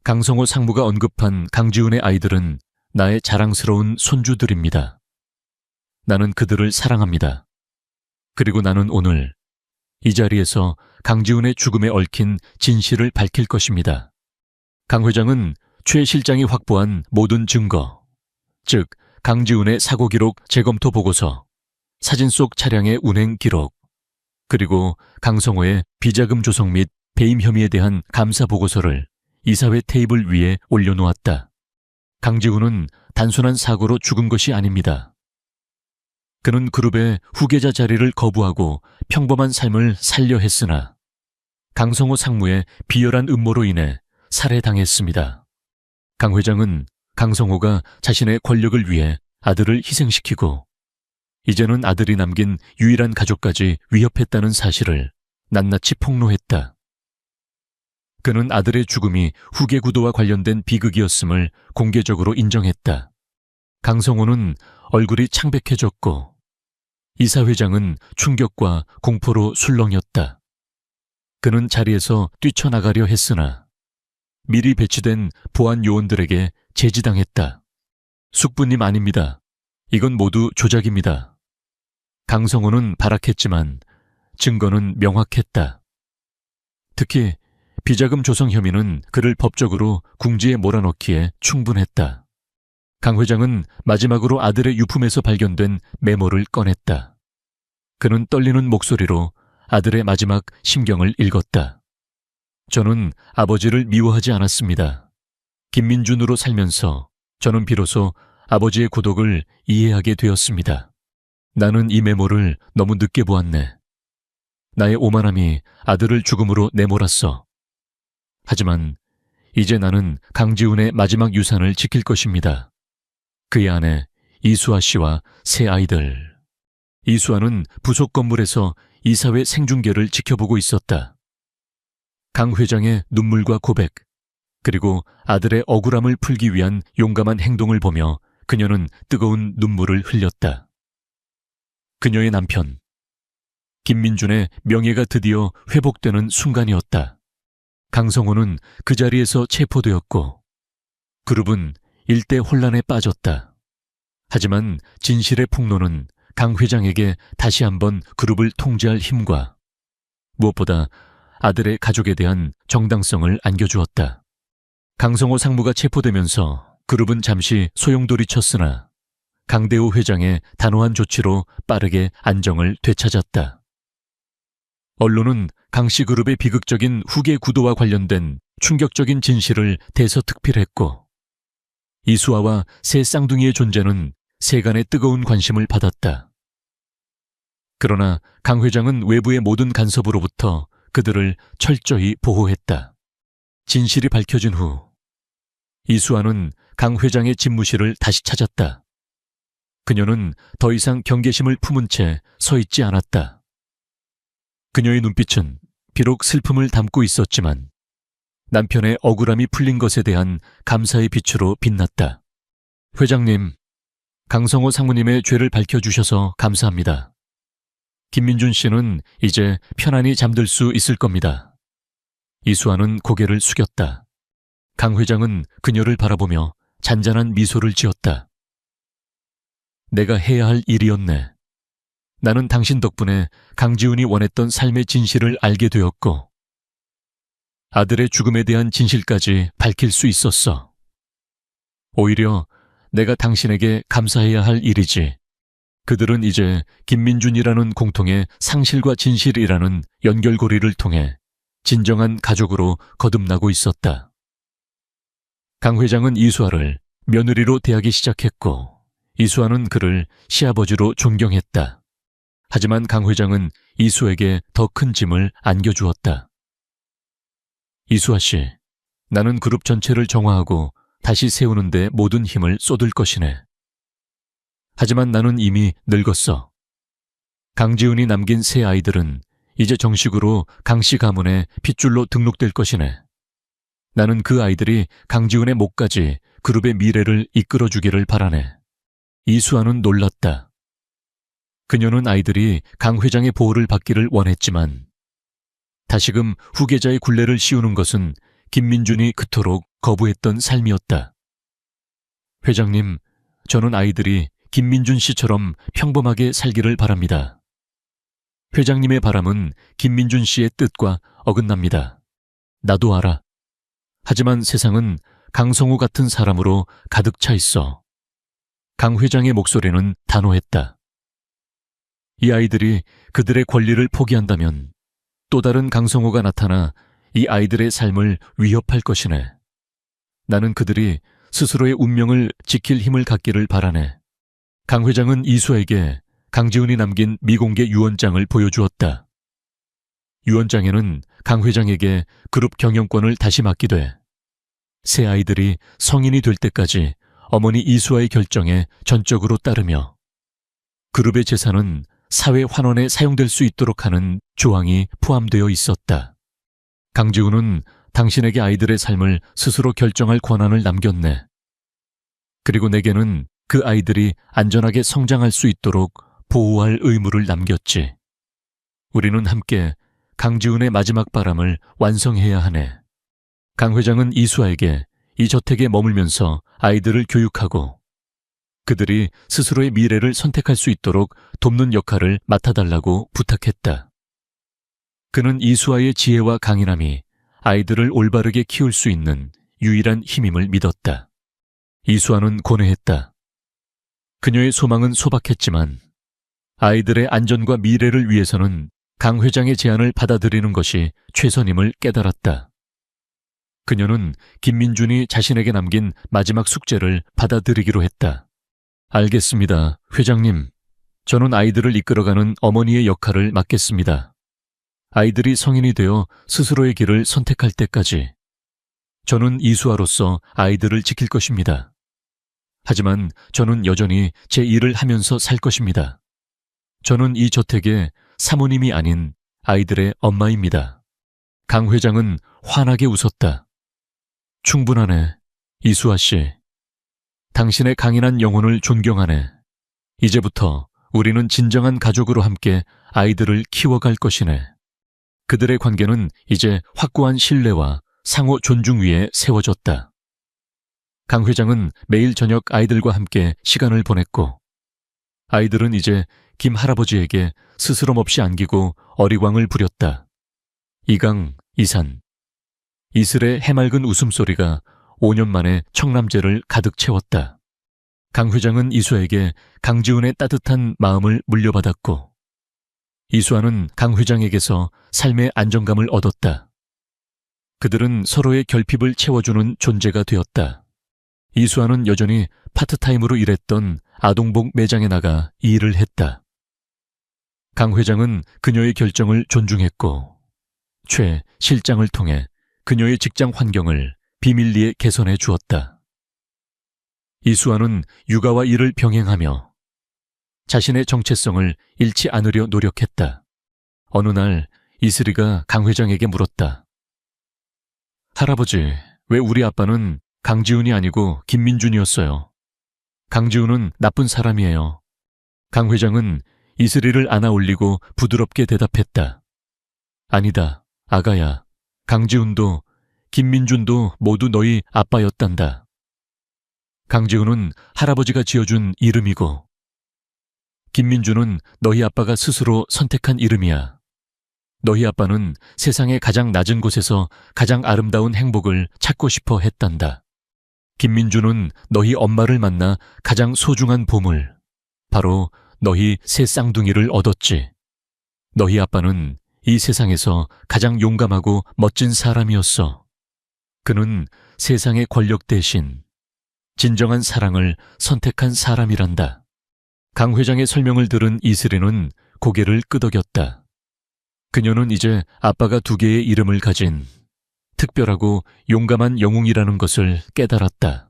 강성호 상무가 언급한 강지훈의 아이들은 나의 자랑스러운 손주들입니다. 나는 그들을 사랑합니다. 그리고 나는 오늘 이 자리에서 강지훈의 죽음에 얽힌 진실을 밝힐 것입니다. 강 회장은 최 실장이 확보한 모든 증거, 즉 강지훈의 사고 기록 재검토 보고서, 사진 속 차량의 운행 기록, 그리고 강성호의 비자금 조성 및 배임 혐의에 대한 감사 보고서를 이사회 테이블 위에 올려놓았다. 강지훈은 단순한 사고로 죽은 것이 아닙니다. 그는 그룹의 후계자 자리를 거부하고 평범한 삶을 살려 했으나 강성호 상무의 비열한 음모로 인해 살해당했습니다. 강 회장은 강성호가 자신의 권력을 위해 아들을 희생시키고 이제는 아들이 남긴 유일한 가족까지 위협했다는 사실을 낱낱이 폭로했다. 그는 아들의 죽음이 후계 구도와 관련된 비극이었음을 공개적으로 인정했다. 강성호는 얼굴이 창백해졌고 이사회장은 충격과 공포로 술렁였다. 그는 자리에서 뛰쳐나가려 했으나 미리 배치된 보안 요원들에게 제지당했다. 숙부님 아닙니다. 이건 모두 조작입니다. 강성호는 발악했지만 증거는 명확했다. 특히 비자금 조성 혐의는 그를 법적으로 궁지에 몰아넣기에 충분했다. 강 회장은 마지막으로 아들의 유품에서 발견된 메모를 꺼냈다. 그는 떨리는 목소리로 아들의 마지막 심경을 읽었다. 저는 아버지를 미워하지 않았습니다. 김민준으로 살면서 저는 비로소 아버지의 고독을 이해하게 되었습니다. 나는 이 메모를 너무 늦게 보았네. 나의 오만함이 아들을 죽음으로 내몰았어. 하지만 이제 나는 강지훈의 마지막 유산을 지킬 것입니다. 그의 아내 이수아 씨와 세 아이들. 이수아는 부속 건물에서 이사회 생중계를 지켜보고 있었다. 강 회장의 눈물과 고백, 그리고 아들의 억울함을 풀기 위한 용감한 행동을 보며 그녀는 뜨거운 눈물을 흘렸다. 그녀의 남편, 김민준의 명예가 드디어 회복되는 순간이었다. 강성호는 그 자리에서 체포되었고 그룹은 일대 혼란에 빠졌다. 하지만 진실의 폭로는 강 회장에게 다시 한번 그룹을 통제할 힘과 무엇보다 아들의 가족에 대한 정당성을 안겨주었다. 강성호 상무가 체포되면서 그룹은 잠시 소용돌이쳤으나 강대우 회장의 단호한 조치로 빠르게 안정을 되찾았다. 언론은 강씨 그룹의 비극적인 후계 구도와 관련된 충격적인 진실을 대서특필했고 이수아와 새 쌍둥이의 존재는 세간의 뜨거운 관심을 받았다. 그러나 강 회장은 외부의 모든 간섭으로부터 그들을 철저히 보호했다. 진실이 밝혀진 후 이수아는 강 회장의 집무실을 다시 찾았다. 그녀는 더 이상 경계심을 품은 채 서 있지 않았다. 그녀의 눈빛은 비록 슬픔을 담고 있었지만 남편의 억울함이 풀린 것에 대한 감사의 빛으로 빛났다. 회장님, 강성호 상무님의 죄를 밝혀주셔서 감사합니다. 김민준 씨는 이제 편안히 잠들 수 있을 겁니다. 이수아는 고개를 숙였다. 강 회장은 그녀를 바라보며 잔잔한 미소를 지었다. 내가 해야 할 일이었네. 나는 당신 덕분에 강지훈이 원했던 삶의 진실을 알게 되었고 아들의 죽음에 대한 진실까지 밝힐 수 있었어. 오히려 내가 당신에게 감사해야 할 일이지. 그들은 이제 김민준이라는 공통의 상실과 진실이라는 연결고리를 통해 진정한 가족으로 거듭나고 있었다. 강 회장은 이수아를 며느리로 대하기 시작했고 이수아는 그를 시아버지로 존경했다. 하지만 강 회장은 이수에게 더 큰 짐을 안겨주었다. 이수아 씨, 나는 그룹 전체를 정화하고 다시 세우는 데 모든 힘을 쏟을 것이네. 하지만 나는 이미 늙었어. 강지훈이 남긴 세 아이들은 이제 정식으로 강씨 가문의 핏줄로 등록될 것이네. 나는 그 아이들이 강지훈의 목까지 그룹의 미래를 이끌어주기를 바라네. 이수아는 놀랐다. 그녀는 아이들이 강 회장의 보호를 받기를 원했지만 다시금 후계자의 굴레를 씌우는 것은 김민준이 그토록 거부했던 삶이었다. 회장님, 저는 아이들이 김민준 씨처럼 평범하게 살기를 바랍니다. 회장님의 바람은 김민준 씨의 뜻과 어긋납니다. 나도 알아. 하지만 세상은 강성우 같은 사람으로 가득 차 있어. 강 회장의 목소리는 단호했다. 이 아이들이 그들의 권리를 포기한다면 또 다른 강성호가 나타나 이 아이들의 삶을 위협할 것이네. 나는 그들이 스스로의 운명을 지킬 힘을 갖기를 바라네. 강 회장은 이수에게 강지훈이 남긴 미공개 유언장을 보여주었다. 유언장에는 강 회장에게 그룹 경영권을 다시 맡기되 새 아이들이 성인이 될 때까지 어머니 이수아의 결정에 전적으로 따르며 그룹의 재산은 사회 환원에 사용될 수 있도록 하는 조항이 포함되어 있었다. 강지훈은 당신에게 아이들의 삶을 스스로 결정할 권한을 남겼네. 그리고 내게는 그 아이들이 안전하게 성장할 수 있도록 보호할 의무를 남겼지. 우리는 함께 강지훈의 마지막 바람을 완성해야 하네. 강 회장은 이수아에게 이 저택에 머물면서 아이들을 교육하고 그들이 스스로의 미래를 선택할 수 있도록 돕는 역할을 맡아달라고 부탁했다. 그는 이수아의 지혜와 강인함이 아이들을 올바르게 키울 수 있는 유일한 힘임을 믿었다. 이수아는 고뇌했다. 그녀의 소망은 소박했지만 아이들의 안전과 미래를 위해서는 강 회장의 제안을 받아들이는 것이 최선임을 깨달았다. 그녀는 김민준이 자신에게 남긴 마지막 숙제를 받아들이기로 했다. 알겠습니다, 회장님. 저는 아이들을 이끌어가는 어머니의 역할을 맡겠습니다. 아이들이 성인이 되어 스스로의 길을 선택할 때까지 저는 이수아로서 아이들을 지킬 것입니다. 하지만 저는 여전히 제 일을 하면서 살 것입니다. 저는 이 저택의 사모님이 아닌 아이들의 엄마입니다. 강 회장은 환하게 웃었다. 충분하네, 이수아 씨. 당신의 강인한 영혼을 존경하네. 이제부터 우리는 진정한 가족으로 함께 아이들을 키워갈 것이네. 그들의 관계는 이제 확고한 신뢰와 상호 존중 위에 세워졌다. 강 회장은 매일 저녁 아이들과 함께 시간을 보냈고 아이들은 이제 김 할아버지에게 스스럼 없이 안기고 어리광을 부렸다. 이강, 이산. 이슬의 해맑은 웃음소리가 5년 만에 청남제를 가득 채웠다. 강 회장은 이수아에게 강지훈의 따뜻한 마음을 물려받았고 이수아는 강 회장에게서 삶의 안정감을 얻었다. 그들은 서로의 결핍을 채워주는 존재가 되었다. 이수아는 여전히 파트타임으로 일했던 아동복 매장에 나가 일을 했다. 강 회장은 그녀의 결정을 존중했고 최 실장을 통해 그녀의 직장 환경을 비밀리에 개선해 주었다. 이수아는 육아와 일을 병행하며 자신의 정체성을 잃지 않으려 노력했다. 어느 날 이슬이가 강 회장에게 물었다. 할아버지, 왜 우리 아빠는 강지훈이 아니고 김민준이었어요? 강지훈은 나쁜 사람이에요. 강 회장은 이슬이를 안아 올리고 부드럽게 대답했다. 아니다, 아가야. 강지훈도 김민준도 모두 너희 아빠였단다. 강지훈은 할아버지가 지어준 이름이고 김민준은 너희 아빠가 스스로 선택한 이름이야. 너희 아빠는 세상의 가장 낮은 곳에서 가장 아름다운 행복을 찾고 싶어 했단다. 김민준은 너희 엄마를 만나 가장 소중한 보물, 바로 너희 새 쌍둥이를 얻었지. 너희 아빠는 이 세상에서 가장 용감하고 멋진 사람이었어. 그는 세상의 권력 대신 진정한 사랑을 선택한 사람이란다. 강 회장의 설명을 들은 이슬이는 고개를 끄덕였다. 그녀는 이제 아빠가 2개의 이름을 가진 특별하고 용감한 영웅이라는 것을 깨달았다.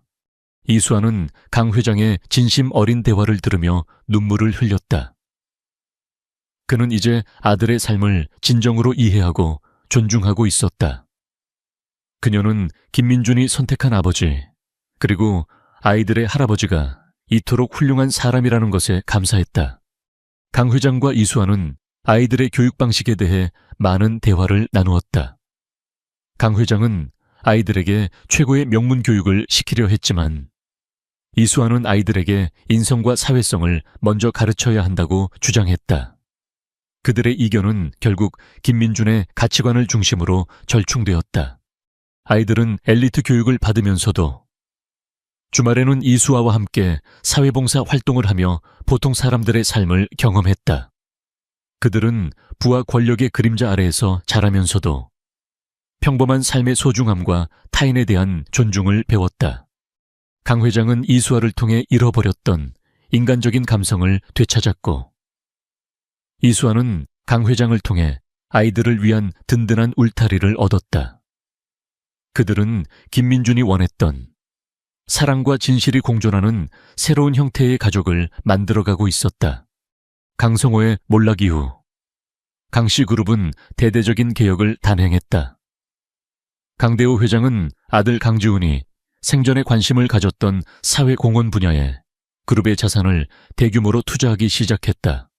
이수아는 강 회장의 진심 어린 대화를 들으며 눈물을 흘렸다. 그는 이제 아들의 삶을 진정으로 이해하고 존중하고 있었다. 그녀는 김민준이 선택한 아버지, 그리고 아이들의 할아버지가 이토록 훌륭한 사람이라는 것에 감사했다. 강 회장과 이수아는 아이들의 교육 방식에 대해 많은 대화를 나누었다. 강 회장은 아이들에게 최고의 명문 교육을 시키려 했지만 이수아는 아이들에게 인성과 사회성을 먼저 가르쳐야 한다고 주장했다. 그들의 이견은 결국 김민준의 가치관을 중심으로 절충되었다. 아이들은 엘리트 교육을 받으면서도 주말에는 이수아와 함께 사회봉사 활동을 하며 보통 사람들의 삶을 경험했다. 그들은 부와 권력의 그림자 아래에서 자라면서도 평범한 삶의 소중함과 타인에 대한 존중을 배웠다. 강 회장은 이수아를 통해 잃어버렸던 인간적인 감성을 되찾았고 이수아는 강 회장을 통해 아이들을 위한 든든한 울타리를 얻었다. 그들은 김민준이 원했던 사랑과 진실이 공존하는 새로운 형태의 가족을 만들어가고 있었다. 강성호의 몰락 이후 강씨 그룹은 대대적인 개혁을 단행했다. 강대호 회장은 아들 강지훈이 생전에 관심을 가졌던 사회공헌 분야에 그룹의 자산을 대규모로 투자하기 시작했다.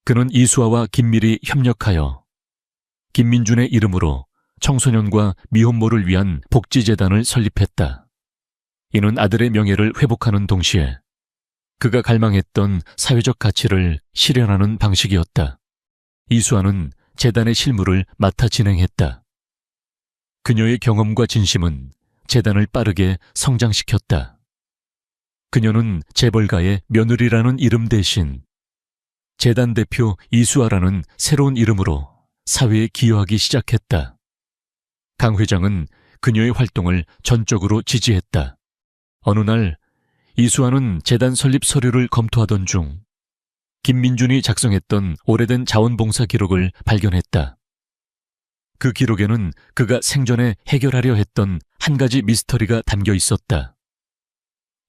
그는 이수아와 긴밀히 협력하여 김민준의 이름으로 청소년과 미혼모를 위한 복지재단을 설립했다. 이는 아들의 명예를 회복하는 동시에 그가 갈망했던 사회적 가치를 실현하는 방식이었다. 이수아는 재단의 실무를 맡아 진행했다. 그녀의 경험과 진심은 재단을 빠르게 성장시켰다. 그녀는 재벌가의 며느리라는 이름 대신 재단 대표 이수아라는 새로운 이름으로 사회에 기여하기 시작했다. 강 회장은 그녀의 활동을 전적으로 지지했다. 어느 날 이수아는 재단 설립 서류를 검토하던 중 김민준이 작성했던 오래된 자원봉사 기록을 발견했다. 그 기록에는 그가 생전에 해결하려 했던 한 가지 미스터리가 담겨 있었다.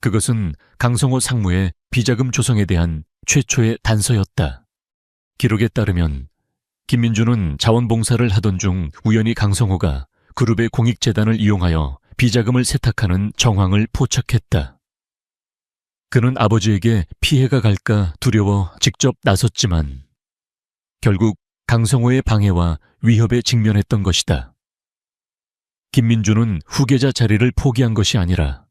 그것은 강성호 상무의 비자금 조성에 대한 최초의 단서였다. 기록에 따르면 김민준은 자원봉사를 하던 중 우연히 강성호가 그룹의 공익재단을 이용하여 비자금을 세탁하는 정황을 포착했다. 그는 아버지에게 피해가 갈까 두려워 직접 나섰지만 결국 강성호의 방해와 위협에 직면했던 것이다. 김민준은 후계자 자리를 포기한 것이 아니라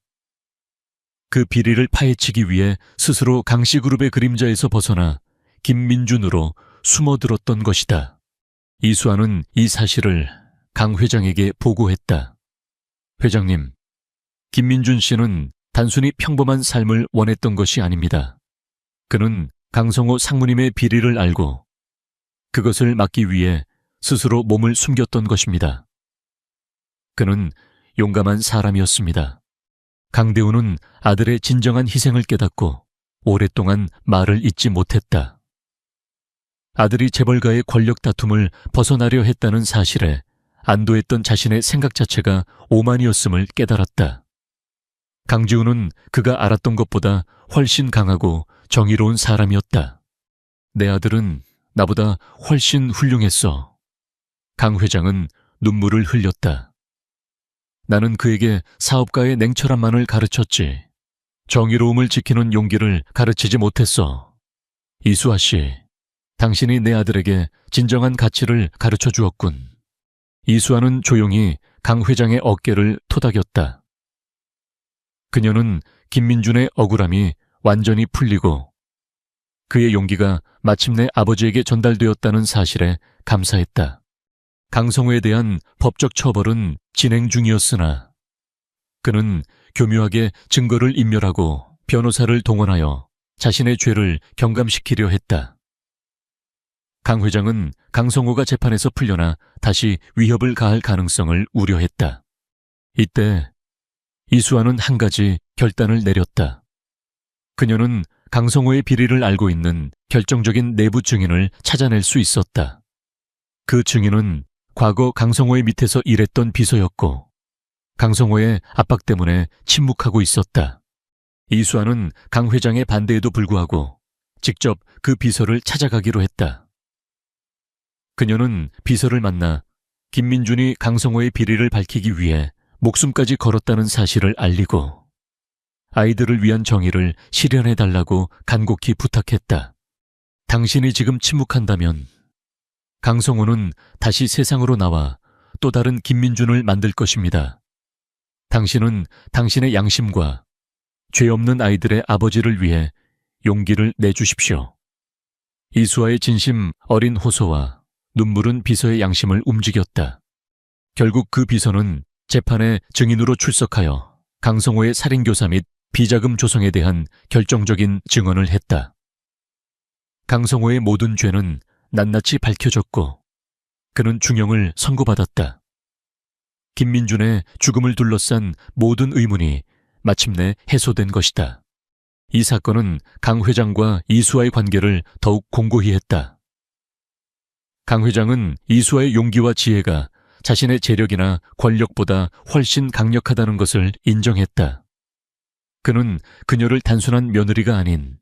그 비리를 파헤치기 위해 스스로 강씨그룹의 그림자에서 벗어나 김민준으로 숨어들었던 것이다. 이수아는 이 사실을 강 회장에게 보고했다. 회장님, 김민준 씨는 단순히 평범한 삶을 원했던 것이 아닙니다. 그는 강성호 상무님의 비리를 알고 그것을 막기 위해 스스로 몸을 숨겼던 것입니다. 그는 용감한 사람이었습니다. 강대우는 아들의 진정한 희생을 깨닫고 오랫동안 말을 잇지 못했다. 아들이 재벌가의 권력 다툼을 벗어나려 했다는 사실에 안도했던 자신의 생각 자체가 오만이었음을 깨달았다. 강지우는 그가 알았던 것보다 훨씬 강하고 정의로운 사람이었다. 내 아들은 나보다 훨씬 훌륭했어. 강 회장은 눈물을 흘렸다. 나는 그에게 사업가의 냉철함만을 가르쳤지. 정의로움을 지키는 용기를 가르치지 못했어. 이수아 씨, 당신이 내 아들에게 진정한 가치를 가르쳐 주었군. 이수아는 조용히 강 회장의 어깨를 토닥였다. 그녀는 김민준의 억울함이 완전히 풀리고 그의 용기가 마침내 아버지에게 전달되었다는 사실에 감사했다. 강성호에 대한 법적 처벌은 진행 중이었으나 그는 교묘하게 증거를 인멸하고 변호사를 동원하여 자신의 죄를 경감시키려 했다. 강 회장은 강성호가 재판에서 풀려나 다시 위협을 가할 가능성을 우려했다. 이때 이수아는 한 가지 결단을 내렸다. 그녀는 강성호의 비리를 알고 있는 결정적인 내부 증인을 찾아낼 수 있었다. 그 증인은 과거 강성호의 밑에서 일했던 비서였고 강성호의 압박 때문에 침묵하고 있었다. 이수아는 강 회장의 반대에도 불구하고 직접 그 비서를 찾아가기로 했다. 그녀는 비서를 만나 김민준이 강성호의 비리를 밝히기 위해 목숨까지 걸었다는 사실을 알리고 아이들을 위한 정의를 실현해달라고 간곡히 부탁했다. 당신이 지금 침묵한다면 강성호는 다시 세상으로 나와 또 다른 김민준을 만들 것입니다. 당신은 당신의 양심과 죄 없는 아이들의 아버지를 위해 용기를 내주십시오. 이수아의 진심 어린 호소와 눈물은 비서의 양심을 움직였다. 결국 그 비서는 재판에 증인으로 출석하여 강성호의 살인교사 및 비자금 조성에 대한 결정적인 증언을 했다. 강성호의 모든 죄는 낱낱이 밝혀졌고 그는 중형을 선고받았다. 김민준의 죽음을 둘러싼 모든 의문이 마침내 해소된 것이다. 이 사건은 강 회장과 이수아의 관계를 더욱 공고히 했다. 강 회장은 이수아의 용기와 지혜가 자신의 재력이나 권력보다 훨씬 강력하다는 것을 인정했다. 그는 그녀를 단순한 며느리가 아닌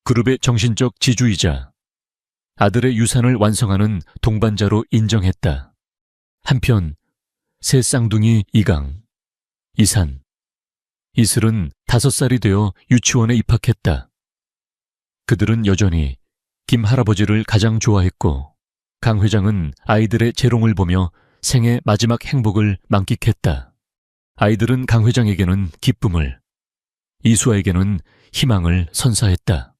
그룹의 정신적 지주이자 아들의 유산을 완성하는 동반자로 인정했다. 한편 새 쌍둥이 이강, 이산, 이슬은 5살이 되어 유치원에 입학했다. 그들은 여전히 김 할아버지를 가장 좋아했고 강 회장은 아이들의 재롱을 보며 생애 마지막 행복을 만끽했다. 아이들은 강 회장에게는 기쁨을, 이수아에게는 희망을 선사했다.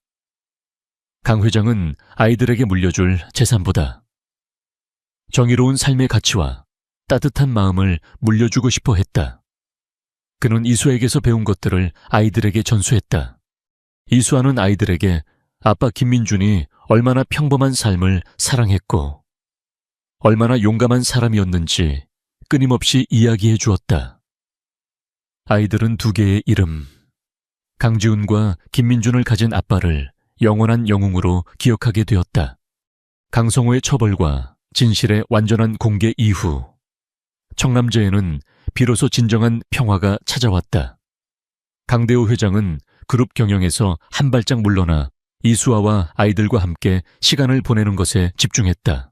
강 회장은 아이들에게 물려줄 재산보다 정의로운 삶의 가치와 따뜻한 마음을 물려주고 싶어 했다. 그는 이수아에게서 배운 것들을 아이들에게 전수했다. 이수아는 아이들에게 아빠 김민준이 얼마나 평범한 삶을 사랑했고 얼마나 용감한 사람이었는지 끊임없이 이야기해 주었다. 아이들은 두 개의 이름, 강지훈과 김민준을 가진 아빠를 영원한 영웅으로 기억하게 되었다. 강성호의 처벌과 진실의 완전한 공개 이후 청남제에는 비로소 진정한 평화가 찾아왔다. 강대호 회장은 그룹 경영에서 한 발짝 물러나 이수아와 아이들과 함께 시간을 보내는 것에 집중했다.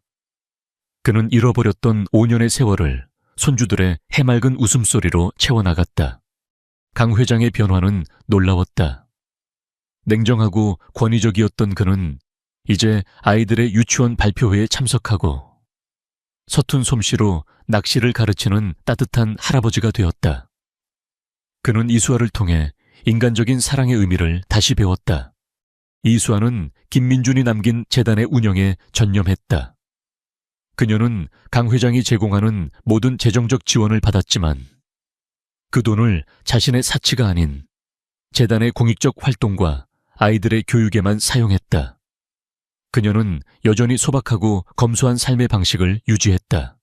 그는 잃어버렸던 5년의 세월을 손주들의 해맑은 웃음소리로 채워나갔다. 강 회장의 변화는 놀라웠다. 냉정하고 권위적이었던 그는 이제 아이들의 유치원 발표회에 참석하고 서툰 솜씨로 낚시를 가르치는 따뜻한 할아버지가 되었다. 그는 이수아를 통해 인간적인 사랑의 의미를 다시 배웠다. 이수아는 김민준이 남긴 재단의 운영에 전념했다. 그녀는 강 회장이 제공하는 모든 재정적 지원을 받았지만 그 돈을 자신의 사치가 아닌 재단의 공익적 활동과 아이들의 교육에만 사용했다. 그녀는 여전히 소박하고 검소한 삶의 방식을 유지했다.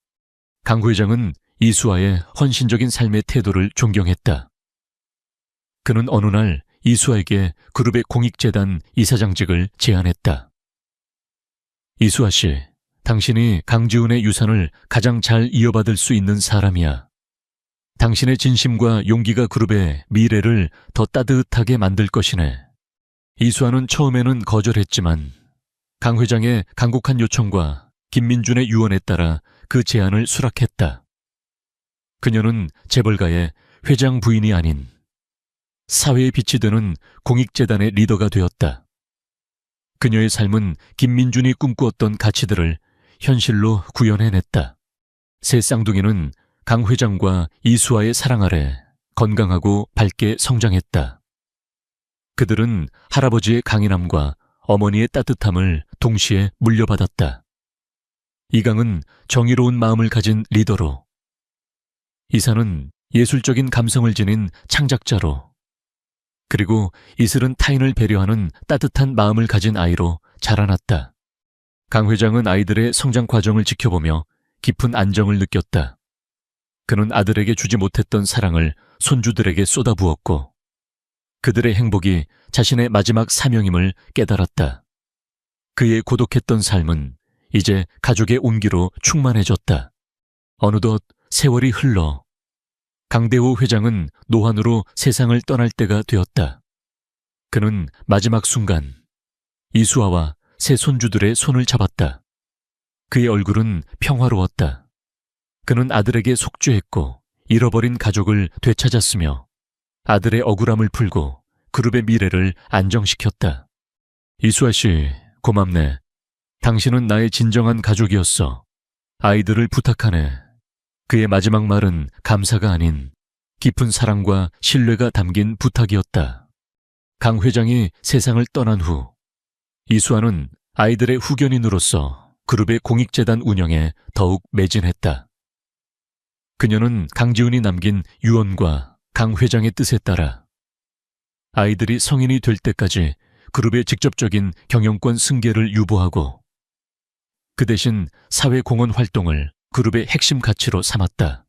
강 회장은 이수아의 헌신적인 삶의 태도를 존경했다. 그는 어느 날 이수아에게 그룹의 공익재단 이사장직을 제안했다. 이수아 씨, 당신이 강지훈의 유산을 가장 잘 이어받을 수 있는 사람이야. 당신의 진심과 용기가 그룹의 미래를 더 따뜻하게 만들 것이네. 이수아는 처음에는 거절했지만 강 회장의 간곡한 요청과 김민준의 유언에 따라 그 제안을 수락했다. 그녀는 재벌가의 회장 부인이 아닌 사회에 빛이 되는 공익재단의 리더가 되었다. 그녀의 삶은 김민준이 꿈꾸었던 가치들을 현실로 구현해냈다. 새 쌍둥이는 강 회장과 이수아의 사랑 아래 건강하고 밝게 성장했다. 그들은 할아버지의 강인함과 어머니의 따뜻함을 동시에 물려받았다. 이강은 정의로운 마음을 가진 리더로, 이사는 예술적인 감성을 지닌 창작자로, 그리고 이슬은 타인을 배려하는 따뜻한 마음을 가진 아이로 자라났다. 강 회장은 아이들의 성장 과정을 지켜보며 깊은 안정을 느꼈다. 그는 아들에게 주지 못했던 사랑을 손주들에게 쏟아부었고 그들의 행복이 자신의 마지막 사명임을 깨달았다. 그의 고독했던 삶은 이제 가족의 온기로 충만해졌다. 어느덧 세월이 흘러 강대호 회장은 노환으로 세상을 떠날 때가 되었다. 그는 마지막 순간 이수아와 새 손주들의 손을 잡았다. 그의 얼굴은 평화로웠다. 그는 아들에게 속죄했고 잃어버린 가족을 되찾았으며 아들의 억울함을 풀고 그룹의 미래를 안정시켰다. 이수아 씨, 고맙네. 당신은 나의 진정한 가족이었어. 아이들을 부탁하네. 그의 마지막 말은 감사가 아닌 깊은 사랑과 신뢰가 담긴 부탁이었다. 강 회장이 세상을 떠난 후 이수아는 아이들의 후견인으로서 그룹의 공익재단 운영에 더욱 매진했다. 그녀는 강지훈이 남긴 유언과 강 회장의 뜻에 따라 아이들이 성인이 될 때까지 그룹의 직접적인 경영권 승계를 유보하고 그 대신 사회공헌 활동을 그룹의 핵심 가치로 삼았다.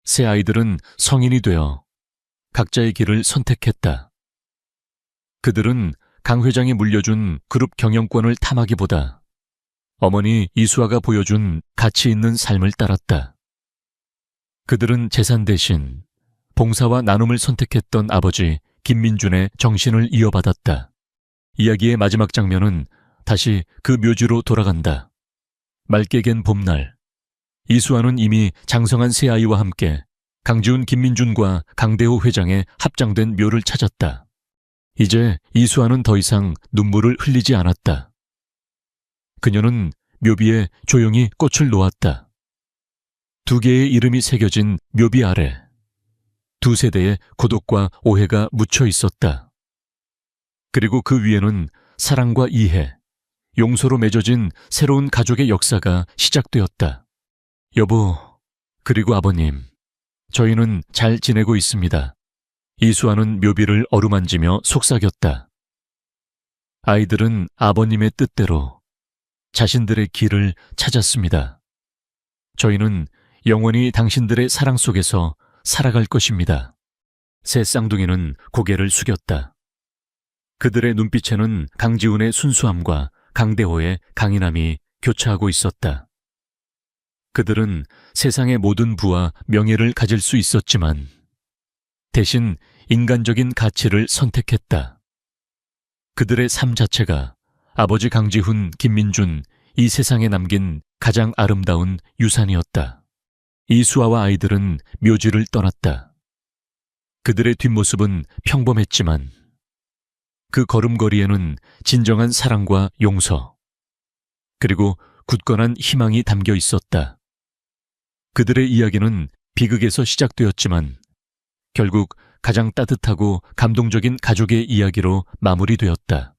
새 아이들은 성인이 되어 각자의 길을 선택했다. 그들은 강 회장이 물려준 그룹 경영권을 탐하기보다 어머니 이수아가 보여준 가치 있는 삶을 따랐다. 그들은 재산 대신 봉사와 나눔을 선택했던 아버지 김민준의 정신을 이어받았다. 이야기의 마지막 장면은 다시 그 묘지로 돌아간다. 맑게 갠 봄날, 이수아는 이미 장성한 새 아이와 함께 강지훈 김민준과 강대호 회장의 합장된 묘를 찾았다. 이제 이수아는 더 이상 눈물을 흘리지 않았다. 그녀는 묘비에 조용히 꽃을 놓았다. 두 개의 이름이 새겨진 묘비 아래 두 세대의 고독과 오해가 묻혀 있었다. 그리고 그 위에는 사랑과 이해, 용서로 맺어진 새로운 가족의 역사가 시작되었다. 여보, 그리고 아버님, 저희는 잘 지내고 있습니다. 이수아는 묘비를 어루만지며 속삭였다. 아이들은 아버님의 뜻대로 자신들의 길을 찾았습니다. 저희는 영원히 당신들의 사랑 속에서 살아갈 것입니다. 새 쌍둥이는 고개를 숙였다. 그들의 눈빛에는 강지훈의 순수함과 강대호의 강인함이 교차하고 있었다. 그들은 세상의 모든 부와 명예를 가질 수 있었지만 대신 인간적인 가치를 선택했다. 그들의 삶 자체가 아버지 강지훈, 김민준, 이 세상에 남긴 가장 아름다운 유산이었다. 이수아와 아이들은 묘지를 떠났다. 그들의 뒷모습은 평범했지만 그 걸음걸이에는 진정한 사랑과 용서, 그리고 굳건한 희망이 담겨 있었다. 그들의 이야기는 비극에서 시작되었지만 결국 가장 따뜻하고 감동적인 가족의 이야기로 마무리되었다.